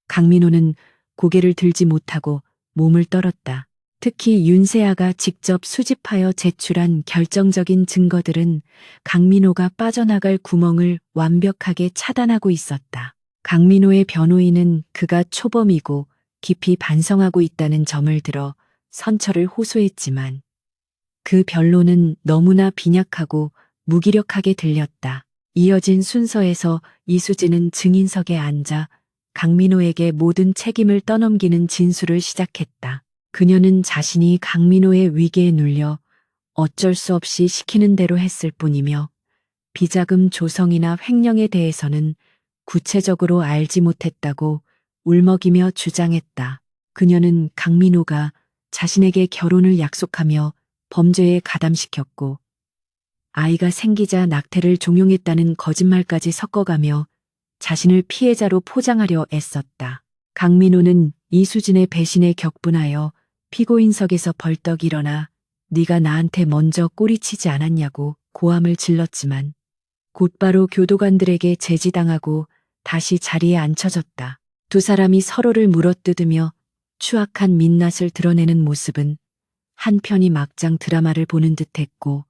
강민호는 고개를 들지 못하고 몸을 떨었다. 특히 윤세아가 직접 수집하여 제출한 결정적인 증거들은 강민호가 빠져나갈 구멍을 완벽하게 차단하고 있었다. 강민호의 변호인은 그가 초범이고 깊이 반성하고 있다는 점을 들어 선처를 호소했지만 그 변론은 너무나 빈약하고 무기력하게 들렸다. 이어진 순서에서 이수진은 증인석에 앉아 강민호에게 모든 책임을 떠넘기는 진술을 시작했다. 그녀는 자신이 강민호의 위계에 눌려 어쩔 수 없이 시키는 대로 했을 뿐이며 비자금 조성이나 횡령에 대해서는 구체적으로 알지 못했다고 울먹이며 주장했다. 그녀는 강민호가 자신에게 결혼을 약속하며 범죄에 가담시켰고 아이가 생기자 낙태를 종용했다는 거짓말까지 섞어가며 자신을 피해자로 포장하려 애썼다. 강민호는 이수진의 배신에 격분하여 피고인석에서 벌떡 일어나 네가 나한테 먼저 꼬리치지 않았냐고 고함을 질렀지만 곧바로 교도관들에게 제지당하고 다시 자리에 앉혀졌다. 두 사람이 서로를 물어뜯으며 추악한 민낯을 드러내는 모습은 한편이 막장 드라마를 보는 듯했고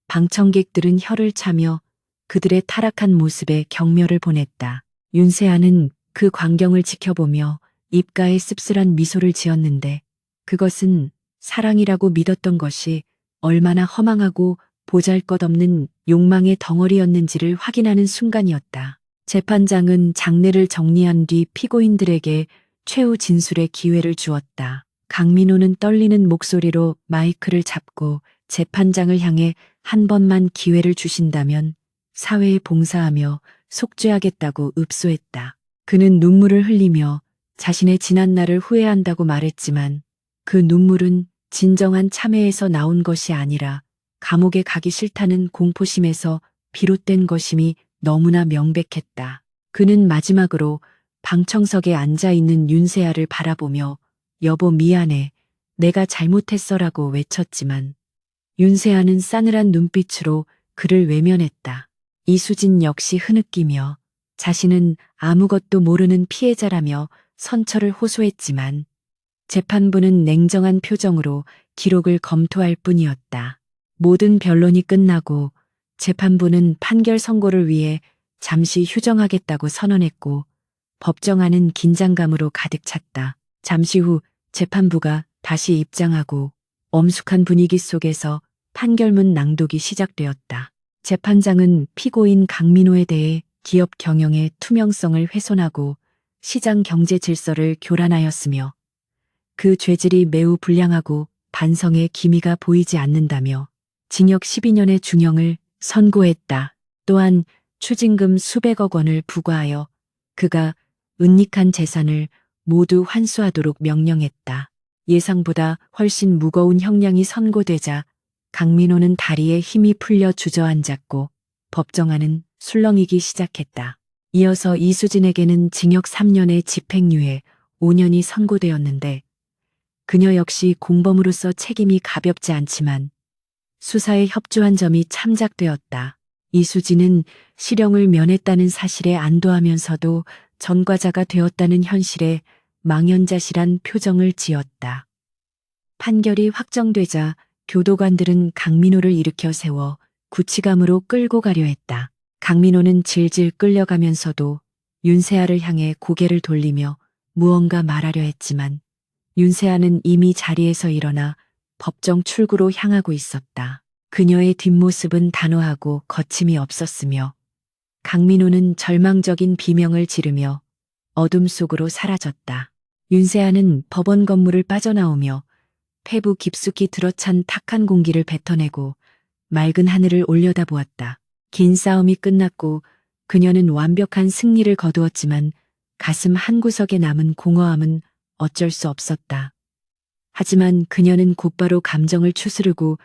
방청객들은 혀를 차며 그들의 타락한 모습에 경멸을 보냈다. 윤세아는 그 광경을 지켜보며 입가에 씁쓸한 미소를 지었는데 그것은 사랑이라고 믿었던 것이 얼마나 허망하고 보잘것없는 욕망의 덩어리였는지를 확인하는 순간이었다. 재판장은 장례를 정리한 뒤 피고인들에게 최후 진술의 기회를 주었다. 강민호는 떨리는 목소리로 마이크를 잡고 재판장을 향해 한 번만 기회를 주신다면 사회에 봉사하며 속죄하겠다고 읍소했다. 그는 눈물을 흘리며 자신의 지난 날을 후회한다고 말했지만 그 눈물은 진정한 참회에서 나온 것이 아니라 감옥에 가기 싫다는 공포심에서 비롯된 것임이 너무나 명백했다. 그는 마지막으로 방청석에 앉아있는 윤세아를 바라보며 여보 미안해, 내가 잘못했어라고 외쳤지만 윤세아는 싸늘한 눈빛으로 그를 외면했다. 이수진 역시 흐느끼며 자신은 아무것도 모르는 피해자라며 선처를 호소했지만 재판부는 냉정한 표정으로 기록을 검토할 뿐이었다. 모든 변론이 끝나고 재판부는 판결 선고를 위해 잠시 휴정하겠다고 선언했고 법정 안은 긴장감으로 가득 찼다. 잠시 후 재판부가 다시 입장하고 엄숙한 분위기 속에서 판결문 낭독이 시작되었다. 재판장은 피고인 강민호에 대해 기업 경영의 투명성을 훼손하고 시장 경제 질서를 교란하였으며 그 죄질이 매우 불량하고 반성의 기미가 보이지 않는다며 징역 12년의 중형을 선고했다. 또한 추징금 수백억 원을 부과하여 그가 은닉한 재산을 모두 환수하도록 명령했다. 예상보다 훨씬 무거운 형량이 선고되자 강민호는 다리에 힘이 풀려 주저앉았고 법정안은 술렁이기 시작했다. 이어서 이수진에게는 징역 3년의 집행유예 5년이 선고되었는데 그녀 역시 공범으로서 책임이 가볍지 않지만 수사에 협조한 점이 참작되었다. 이수진은 실형을 면했다는 사실에 안도하면서도 전과자가 되었다는 현실에 망연자실한 표정을 지었다. 판결이 확정되자 교도관들은 강민호를 일으켜 세워 구치감으로 끌고 가려 했다. 강민호는 질질 끌려가면서도 윤세아를 향해 고개를 돌리며 무언가 말하려 했지만 윤세아는 이미 자리에서 일어나 법정 출구로 향하고 있었다. 그녀의 뒷모습은 단호하고 거침이 없었으며 강민호는 절망적인 비명을 지르며 어둠 속으로 사라졌다. 윤세아는 법원 건물을 빠져나오며 폐부 깊숙이 들어찬 탁한 공기를 뱉어내고 맑은 하늘을 올려다보았다. 긴 싸움이 끝났고 그녀는 완벽한 승리를 거두었지만 가슴 한구석에 남은 공허함은 어쩔 수 없었다. 하지만 그녀는 곧바로 감정을 추스르고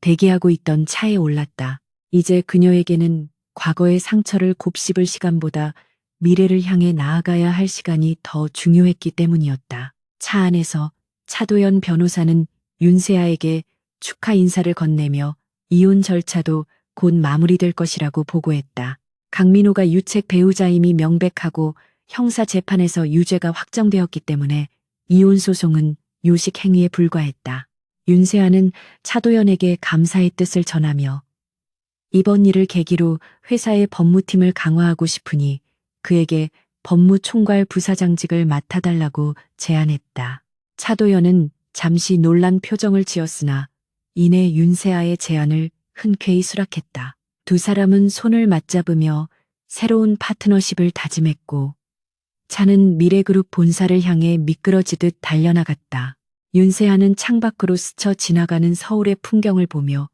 대기하고 있던 차에 올랐다. 이제 그녀에게는 과거의 상처를 곱씹을 시간보다 미래를 향해 나아가야 할 시간이 더 중요했기 때문이었다. 차 안에서 차도연 변호사는 윤세아에게 축하 인사를 건네며 이혼 절차도 곧 마무리될 것이라고 보고했다. 강민호가 유책 배우자임이 명백하고 형사 재판에서 유죄가 확정되었기 때문에 이혼 소송은 요식 행위에 불과했다. 윤세아는 차도연에게 감사의 뜻을 전하며 이번 일을 계기로 회사의 법무팀을 강화하고 싶으니 그에게 법무총괄 부사장직을 맡아달라고 제안했다. 차도연은 잠시 놀란 표정을 지었으나 이내 윤세아의 제안을 흔쾌히 수락했다. 두 사람은 손을 맞잡으며 새로운 파트너십을 다짐했고 차는 미래그룹 본사를 향해 미끄러지듯 달려나갔다. 윤세아는 창밖으로 스쳐 지나가는 서울의 풍경을 보며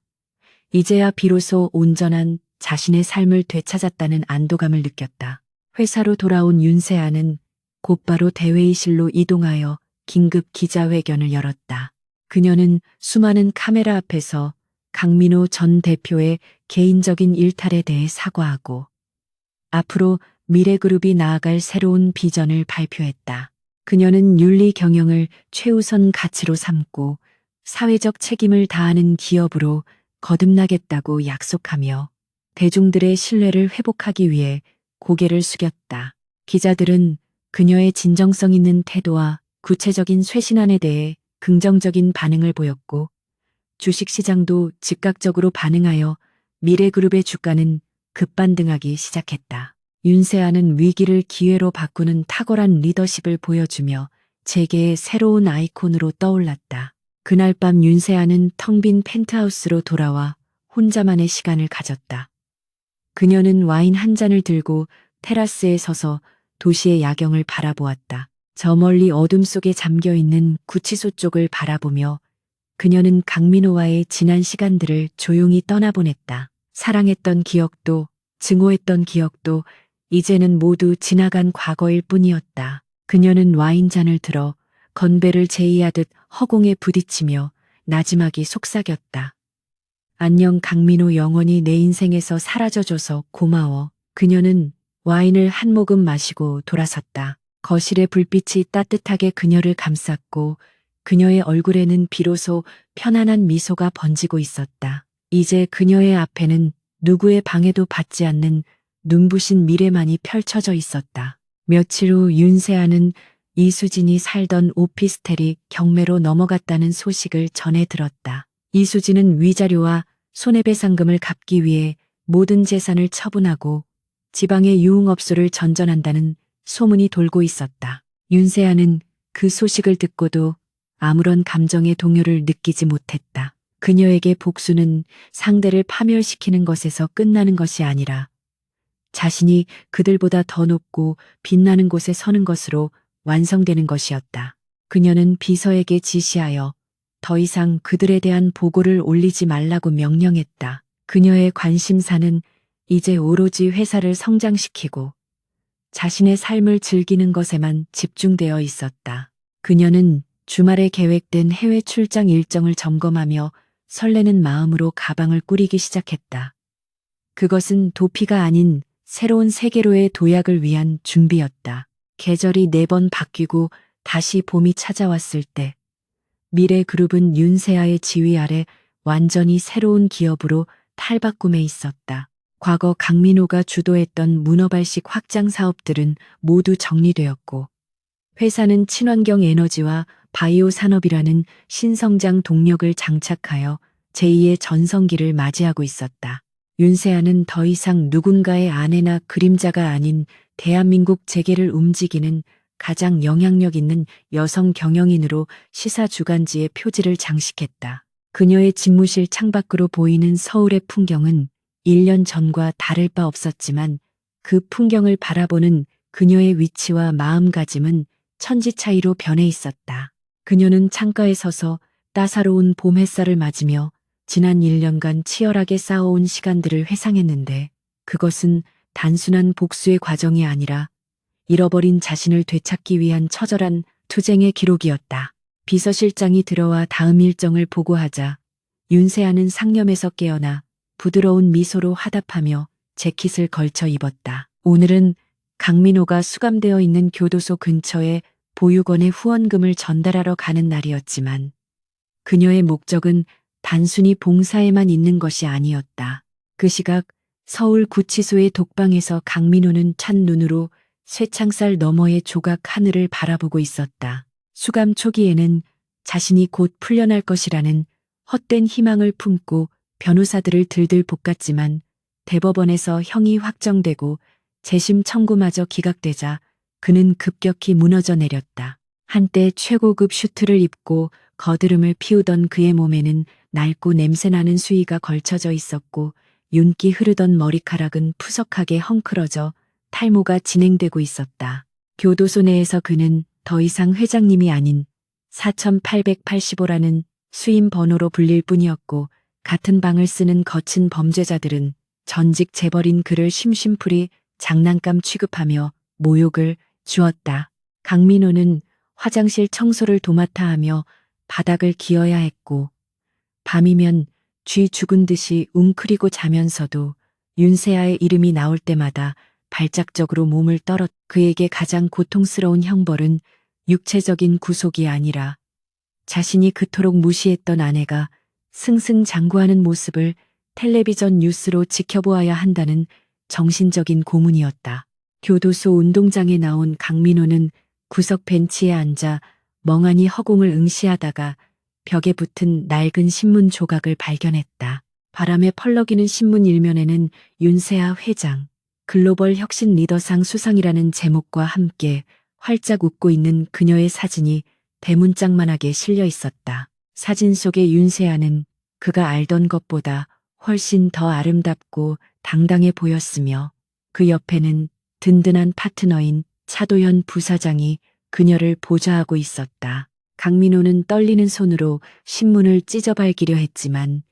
이제야 비로소 온전한 자신의 삶을 되찾았다는 안도감을 느꼈다. 회사로 돌아온 윤세아는 곧바로 대회의실로 이동하여 긴급 기자회견을 열었다. 그녀는 수많은 카메라 앞에서 강민호 전 대표의 개인적인 일탈에 대해 사과하고 앞으로 미래그룹이 나아갈 새로운 비전을 발표했다. 그녀는 윤리 경영을 최우선 가치로 삼고 사회적 책임을 다하는 기업으로 거듭나겠다고 약속하며 대중들의 신뢰를 회복하기 위해 고개를 숙였다. 기자들은 그녀의 진정성 있는 태도와 구체적인 쇄신안에 대해 긍정적인 반응을 보였고 주식시장도 즉각적으로 반응하여 미래그룹의 주가는 급반등하기 시작했다. 윤세아는 위기를 기회로 바꾸는 탁월한 리더십을 보여주며 재계의 새로운 아이콘으로 떠올랐다. 그날 밤 윤세아는 텅 빈 펜트하우스로 돌아와 혼자만의 시간을 가졌다. 그녀는 와인 한 잔을 들고 테라스에 서서 도시의 야경을 바라보았다. 저 멀리 어둠 속에 잠겨있는 구치소 쪽을 바라보며 그녀는 강민호와의 지난 시간들을 조용히 떠나보냈다. 사랑했던 기억도 증오했던 기억도 이제는 모두 지나간 과거일 뿐이었다. 그녀는 와인잔을 들어 건배를 제의하듯 허공에 부딪히며 나지막이 속삭였다. 안녕 강민호, 영원히 내 인생에서 사라져줘서 고마워. 그녀는 와인을 한 모금 마시고 돌아섰다. 거실의 불빛이 따뜻하게 그녀를 감쌌고 그녀의 얼굴에는 비로소 편안한 미소가 번지고 있었다. 이제 그녀의 앞에는 누구의 방해도 받지 않는 눈부신 미래만이 펼쳐져 있었다. 며칠 후 윤세아는 이수진이 살던 오피스텔이 경매로 넘어갔다는 소식을 전해 들었다. 이수진은 위자료와 손해배상금을 갚기 위해 모든 재산을 처분하고 지방의 유흥업소를 전전한다는 소문이 돌고 있었다. 윤세아는 그 소식을 듣고도 아무런 감정의 동요를 느끼지 못했다. 그녀에게 복수는 상대를 파멸시키는 것에서 끝나는 것이 아니라 자신이 그들보다 더 높고 빛나는 곳에 서는 것으로 완성되는 것이었다. 그녀는 비서에게 지시하여 더 이상 그들에 대한 보고를 올리지 말라고 명령했다. 그녀의 관심사는 이제 오로지 회사를 성장시키고 자신의 삶을 즐기는 것에만 집중되어 있었다. 그녀는 주말에 계획된 해외 출장 일정을 점검하며 설레는 마음으로 가방을 꾸리기 시작했다. 그것은 도피가 아닌 새로운 세계로의 도약을 위한 준비였다. 계절이 4번 바뀌고 다시 봄이 찾아왔을 때 미래그룹은 윤세아의 지휘 아래 완전히 새로운 기업으로 탈바꿈해 있었다. 과거 강민호가 주도했던 문어발식 확장 사업들은 모두 정리되었고 회사는 친환경 에너지와 바이오 산업이라는 신성장 동력을 장착하여 제2의 전성기를 맞이하고 있었다. 윤세아는 더 이상 누군가의 아내나 그림자가 아닌 대한민국 재계를 움직이는 가장 영향력 있는 여성 경영인으로 시사 주간지의 표지를 장식했다. 그녀의 집무실 창밖으로 보이는 서울의 풍경은 1년 전과 다를 바 없었지만 그 풍경을 바라보는 그녀의 위치와 마음가짐은 천지 차이로 변해 있었다. 그녀는 창가에 서서 따사로운 봄 햇살을 맞으며 지난 1년간 치열하게 싸워온 시간들을 회상했는데 그것은 단순한 복수의 과정이 아니라 잃어버린 자신을 되찾기 위한 처절한 투쟁의 기록이었다. 비서실장이 들어와 다음 일정을 보고하자 윤세아는 상념에서 깨어나 부드러운 미소로 화답하며 재킷을 걸쳐 입었다. 오늘은 강민호가 수감되어 있는 교도소 근처에 보육원에 후원금을 전달하러 가는 날이었지만 그녀의 목적은 단순히 봉사에만 있는 것이 아니었다. 그 시각 서울 구치소의 독방에서 강민호는 찬 눈으로 쇠창살 너머의 조각 하늘을 바라보고 있었다. 수감 초기에는 자신이 곧 풀려날 것이라는 헛된 희망을 품고 변호사들을 들들 볶았지만 대법원에서 형이 확정되고 재심 청구마저 기각되자 그는 급격히 무너져 내렸다. 한때 최고급 슈트를 입고 거드름을 피우던 그의 몸에는 낡고 냄새나는 수의가 걸쳐져 있었고 윤기 흐르던 머리카락은 푸석하게 헝클어져 탈모가 진행되고 있었다. 교도소 내에서 그는 더 이상 회장님이 아닌 4885라는 수임 번호로 불릴 뿐이었고 같은 방을 쓰는 거친 범죄자들은 전직 재벌인 그를 심심풀이 장난감 취급하며 모욕을 주었다. 강민호는 화장실 청소를 도맡아 하며 바닥을 기어야 했고 밤이면 쥐 죽은 듯이 웅크리고 자면서도 윤세아의 이름이 나올 때마다 발작적으로 몸을 떨어 그에게 가장 고통스러운 형벌은 육체적인 구속이 아니라 자신이 그토록 무시했던 아내가 승승장구하는 모습을 텔레비전 뉴스로 지켜보아야 한다는 정신적인 고문이었다. 교도소 운동장에 나온 강민호는 구석 벤치에 앉아 멍하니 허공을 응시하다가 벽에 붙은 낡은 신문 조각을 발견했다. 바람에 펄럭이는 신문 일면에는 윤세아 회장, 글로벌 혁신 리더상 수상이라는 제목과 함께 활짝 웃고 있는 그녀의 사진이 대문짝만하게 실려 있었다. 사진 속의 윤세아는 그가 알던 것보다 훨씬 더 아름답고 당당해 보였으며 그 옆에는 든든한 파트너인 차도현 부사장이 그녀를 보좌하고 있었다. 강민호는 떨리는 손으로 신문을 찢어발기려 했지만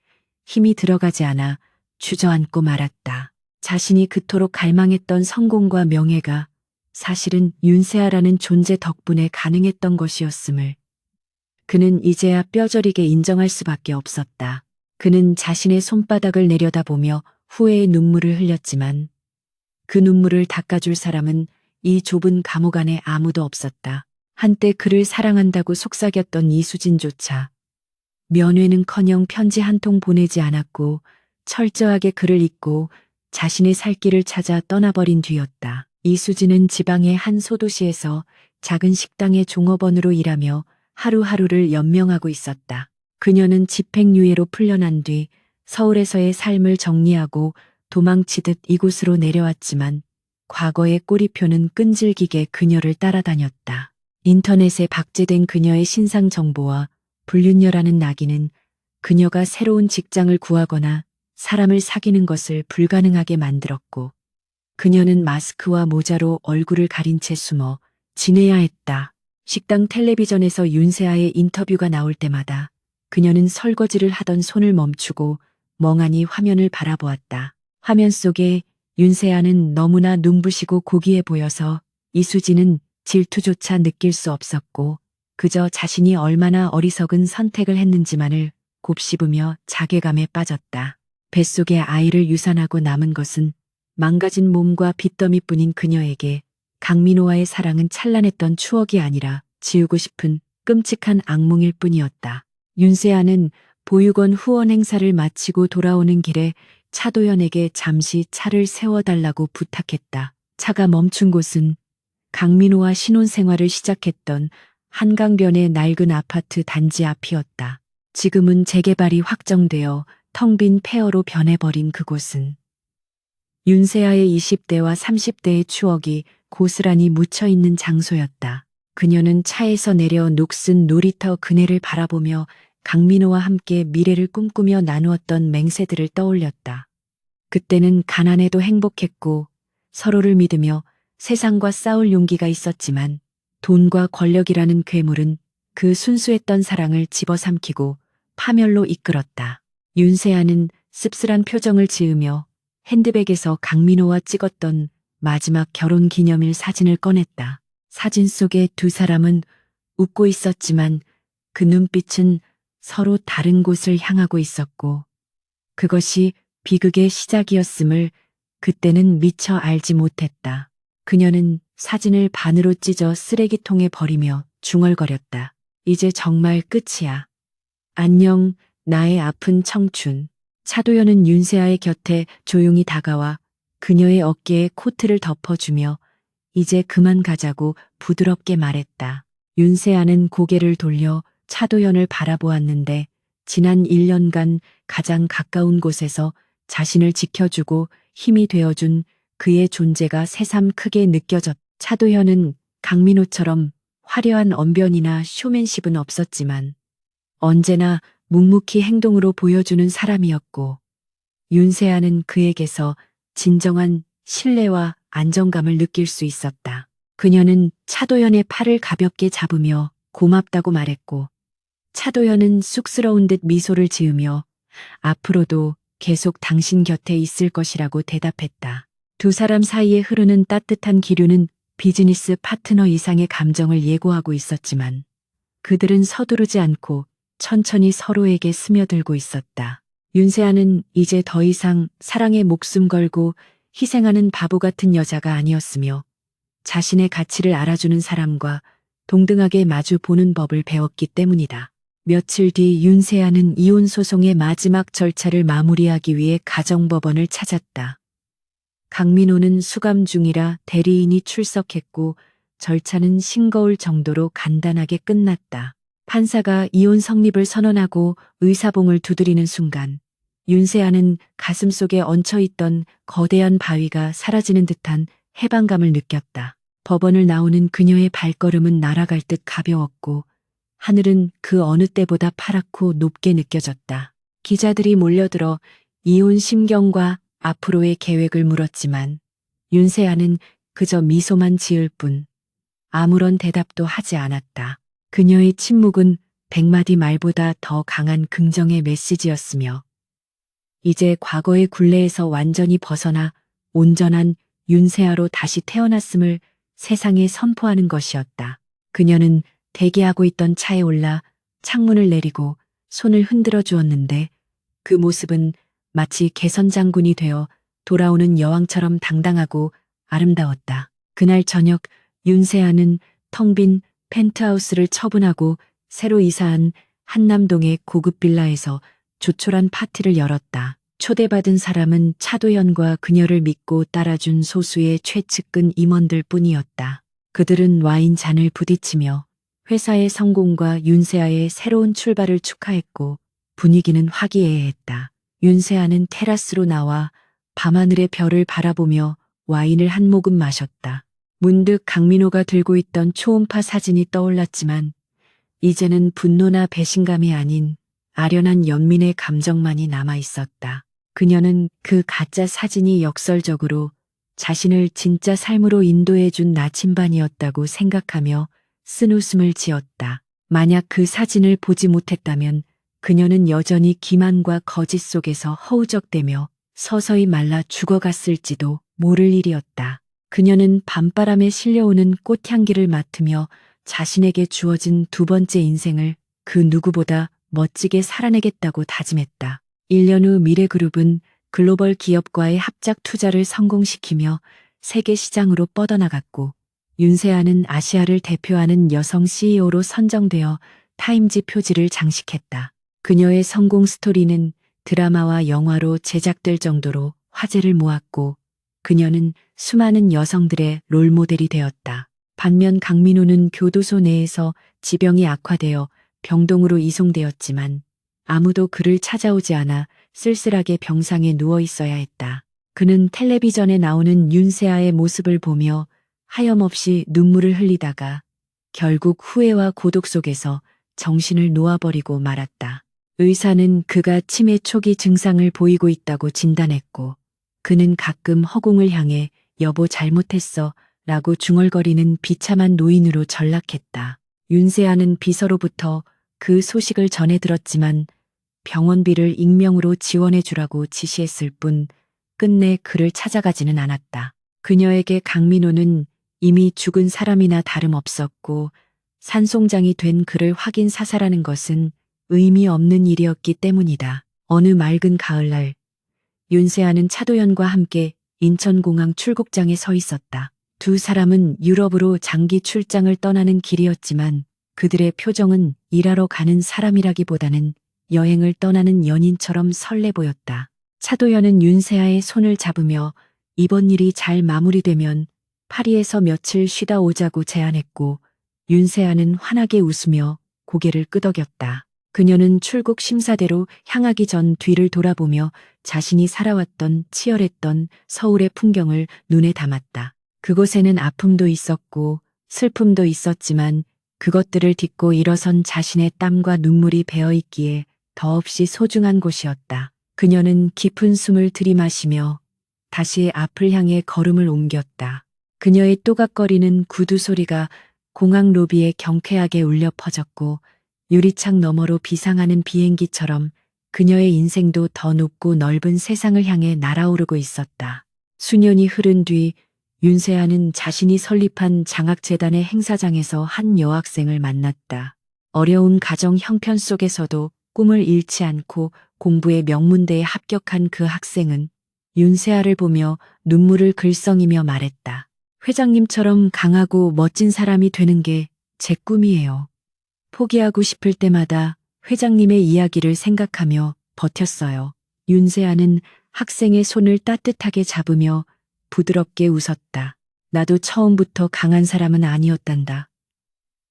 힘이 들어가지 않아 주저앉고 말았다. 자신이 그토록 갈망했던 성공과 명예가 사실은 윤세아라는 존재 덕분에 가능했던 것이었음을 그는 이제야 뼈저리게 인정할 수밖에 없었다. 그는 자신의 손바닥을 내려다보며 후회의 눈물을 흘렸지만 그 눈물을 닦아줄 사람은 이 좁은 감옥 안에 아무도 없었다. 한때 그를 사랑한다고 속삭였던 이수진조차 면회는커녕 편지 한 통 보내지 않았고 철저하게 그를 잊고 자신의 살 길을 찾아 떠나버린 뒤였다. 이수진은 지방의 한 소도시에서 작은 식당의 종업원으로 일하며 하루하루를 연명하고 있었다. 그녀는 집행유예로 풀려난 뒤 서울에서의 삶을 정리하고 도망치듯 이곳으로 내려왔지만 과거의 꼬리표는 끈질기게 그녀를 따라다녔다. 인터넷에 박제된 그녀의 신상 정보와 불륜녀라는 낙인은 그녀가 새로운 직장을 구하거나 사람을 사귀는 것을 불가능하게 만들었고 그녀는 마스크와 모자로 얼굴을 가린 채 숨어 지내야 했다. 식당 텔레비전에서 윤세아의 인터뷰가 나올 때마다 그녀는 설거지를 하던 손을 멈추고 멍하니 화면을 바라보았다. 화면 속에 윤세아는 너무나 눈부시고 고귀해 보여서 이수진은 질투조차 느낄 수 없었고 그저 자신이 얼마나 어리석은 선택을 했는지만을 곱씹으며 자괴감에 빠졌다. 뱃속에 아이를 유산하고 남은 것은 망가진 몸과 빚더미뿐인 그녀에게 강민호와의 사랑은 찬란했던 추억이 아니라 지우고 싶은 끔찍한 악몽일 뿐이었다. 윤세아는 보육원 후원 행사를 마치고 돌아오는 길에 차도연에게 잠시 차를 세워달라고 부탁했다. 차가 멈춘 곳은 강민호와 신혼생활을 시작했던 한강변의 낡은 아파트 단지 앞이었다. 지금은 재개발이 확정되어 텅 빈 폐허로 변해버린 그곳은 윤세아의 20대와 30대의 추억이 고스란히 묻혀있는 장소였다. 그녀는 차에서 내려 녹슨 놀이터 그네를 바라보며 강민호와 함께 미래를 꿈꾸며 나누었던 맹세들을 떠올렸다. 그때는 가난해도 행복했고 서로를 믿으며 세상과 싸울 용기가 있었지만 돈과 권력이라는 괴물은 그 순수했던 사랑을 집어삼키고 파멸로 이끌었다. 윤세아는 씁쓸한 표정을 지으며 핸드백에서 강민호와 찍었던 마지막 결혼 기념일 사진을 꺼냈다. 사진 속의 두 사람은 웃고 있었지만 그 눈빛은 서로 다른 곳을 향하고 있었고 그것이 비극의 시작이었음을 그때는 미처 알지 못했다. 그녀는 사진을 반으로 찢어 쓰레기통에 버리며 중얼거렸다. 이제 정말 끝이야. 안녕, 나의 아픈 청춘. 차도연은 윤세아의 곁에 조용히 다가와 그녀의 어깨에 코트를 덮어주며 이제 그만 가자고 부드럽게 말했다. 윤세아는 고개를 돌려 차도연을 바라보았는데 지난 1년간 가장 가까운 곳에서 자신을 지켜주고 힘이 되어준 그의 존재가 새삼 크게 느껴졌다. 차도현은 강민호처럼 화려한 언변이나 쇼맨십은 없었지만 언제나 묵묵히 행동으로 보여주는 사람이었고 윤세아는 그에게서 진정한 신뢰와 안정감을 느낄 수 있었다. 그녀는 차도연의 팔을 가볍게 잡으며 고맙다고 말했고 차도연은 쑥스러운 듯 미소를 지으며 앞으로도 계속 당신 곁에 있을 것이라고 대답했다. 두 사람 사이에 흐르는 따뜻한 기류는 비즈니스 파트너 이상의 감정을 예고하고 있었지만 그들은 서두르지 않고 천천히 서로에게 스며들고 있었다. 윤세아는 이제 더 이상 사랑에 목숨 걸고 희생하는 바보 같은 여자가 아니었으며 자신의 가치를 알아주는 사람과 동등하게 마주 보는 법을 배웠기 때문이다. 며칠 뒤 윤세아는 이혼 소송의 마지막 절차를 마무리하기 위해 가정법원을 찾았다. 강민호는 수감 중이라 대리인이 출석했고 절차는 싱거울 정도로 간단하게 끝났다. 판사가 이혼 성립을 선언하고 의사봉을 두드리는 순간 윤세아는 가슴속에 얹혀있던 거대한 바위가 사라지는 듯한 해방감을 느꼈다. 법원을 나오는 그녀의 발걸음은 날아갈 듯 가벼웠고 하늘은 그 어느 때보다 파랗고 높게 느껴졌다. 기자들이 몰려들어 이혼 심경과 앞으로의 계획을 물었지만 윤세아는 그저 미소만 지을 뿐 아무런 대답도 하지 않았다. 그녀의 침묵은 100마디 말보다 더 강한 긍정의 메시지였으며 이제 과거의 굴레에서 완전히 벗어나 온전한 윤세아로 다시 태어났음을 세상에 선포하는 것이었다. 그녀는 대기하고 있던 차에 올라 창문을 내리고 손을 흔들어 주었는데 그 모습은 마치 개선 장군이 되어 돌아오는 여왕처럼 당당하고 아름다웠다. 그날 저녁 윤세아는 텅 빈 펜트하우스를 처분하고 새로 이사한 한남동의 고급 빌라에서 조촐한 파티를 열었다. 초대받은 사람은 차도연과 그녀를 믿고 따라준 소수의 최측근 임원들 뿐이었다. 그들은 와인 잔을 부딪히며 회사의 성공과 윤세아의 새로운 출발을 축하했고 분위기는 화기애애했다. 윤세아는 테라스로 나와 밤하늘의 별을 바라보며 와인을 한 모금 마셨다. 문득 강민호가 들고 있던 초음파 사진이 떠올랐지만 이제는 분노나 배신감이 아닌 아련한 연민의 감정만이 남아 있었다. 그녀는 그 가짜 사진이 역설적으로 자신을 진짜 삶으로 인도해준 나침반이었다고 생각하며 쓴웃음을 지었다. 만약 그 사진을 보지 못했다면 그녀는 여전히 기만과 거짓 속에서 허우적대며 서서히 말라 죽어갔을지도 모를 일이었다. 그녀는 밤바람에 실려오는 꽃향기를 맡으며 자신에게 주어진 두 번째 인생을 그 누구보다 멋지게 살아내겠다고 다짐했다. 1년 후 미래그룹은 글로벌 기업과의 합작 투자를 성공시키며 세계 시장으로 뻗어나갔고 윤세아는 아시아를 대표하는 여성 CEO로 선정되어 타임지 표지를 장식했다. 그녀의 성공 스토리는 드라마와 영화로 제작될 정도로 화제를 모았고 그녀는 수많은 여성들의 롤모델이 되었다. 반면 강민호는 교도소 내에서 지병이 악화되어 병동으로 이송되었지만 아무도 그를 찾아오지 않아 쓸쓸하게 병상에 누워 있어야 했다. 그는 텔레비전에 나오는 윤세아의 모습을 보며 하염없이 눈물을 흘리다가 결국 후회와 고독 속에서 정신을 놓아버리고 말았다. 의사는 그가 치매 초기 증상을 보이고 있다고 진단했고 그는 가끔 허공을 향해 여보 잘못했어 라고 중얼거리는 비참한 노인으로 전락했다. 윤세아는 비서로부터 그 소식을 전해 들었지만 병원비를 익명으로 지원해 주라고 지시했을 뿐 끝내 그를 찾아가지는 않았다. 그녀에게 강민호는 이미 죽은 사람이나 다름없었고 산송장이 된 그를 확인 사살하는 것은 의미 없는 일이었기 때문이다. 어느 맑은 가을날, 윤세아는 차도연과 함께 인천공항 출국장에 서 있었다. 두 사람은 유럽으로 장기 출장을 떠나는 길이었지만 그들의 표정은 일하러 가는 사람이라기보다는 여행을 떠나는 연인처럼 설레 보였다. 차도연은 윤세아의 손을 잡으며 이번 일이 잘 마무리되면 파리에서 며칠 쉬다 오자고 제안했고, 윤세아는 환하게 웃으며 고개를 끄덕였다. 그녀는 출국 심사대로 향하기 전 뒤를 돌아보며 자신이 살아왔던 치열했던 서울의 풍경을 눈에 담았다. 그곳에는 아픔도 있었고 슬픔도 있었지만 그것들을 딛고 일어선 자신의 땀과 눈물이 배어 있기에 더없이 소중한 곳이었다. 그녀는 깊은 숨을 들이마시며 다시 앞을 향해 걸음을 옮겼다. 그녀의 또각거리는 구두 소리가 공항 로비에 경쾌하게 울려 퍼졌고 유리창 너머로 비상하는 비행기처럼 그녀의 인생도 더 높고 넓은 세상을 향해 날아오르고 있었다. 수년이 흐른 뒤 윤세아는 자신이 설립한 장학재단의 행사장에서 한 여학생을 만났다. 어려운 가정 형편 속에서도 꿈을 잃지 않고 공부의 명문대에 합격한 그 학생은 윤세아를 보며 눈물을 글썽이며 말했다. 회장님처럼 강하고 멋진 사람이 되는 게 제 꿈이에요. 포기하고 싶을 때마다 회장님의 이야기를 생각하며 버텼어요. 윤세아는 학생의 손을 따뜻하게 잡으며 부드럽게 웃었다. 나도 처음부터 강한 사람은 아니었단다.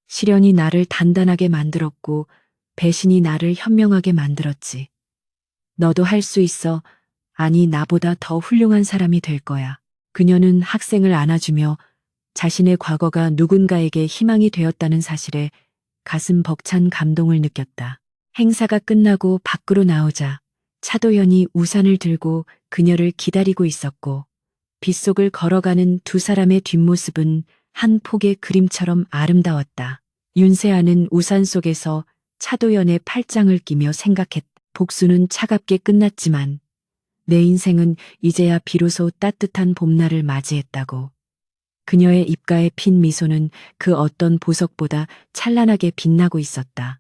시련이 나를 단단하게 만들었고 배신이 나를 현명하게 만들었지. 너도 할 수 있어. 아니, 나보다 더 훌륭한 사람이 될 거야. 그녀는 학생을 안아주며 자신의 과거가 누군가에게 희망이 되었다는 사실에 가슴 벅찬 감동을 느꼈다. 행사가 끝나고 밖으로 나오자 차도연이 우산을 들고 그녀를 기다리고 있었고 빗속을 걸어가는 두 사람의 뒷모습은 한 폭의 그림처럼 아름다웠다. 윤세아는 우산 속에서 차도연의 팔짱을 끼며 생각했다. 복수는 차갑게 끝났지만 내 인생은 이제야 비로소 따뜻한 봄날을 맞이했다고. 그녀의 입가에 핀 미소는 그 어떤 보석보다 찬란하게 빛나고 있었다.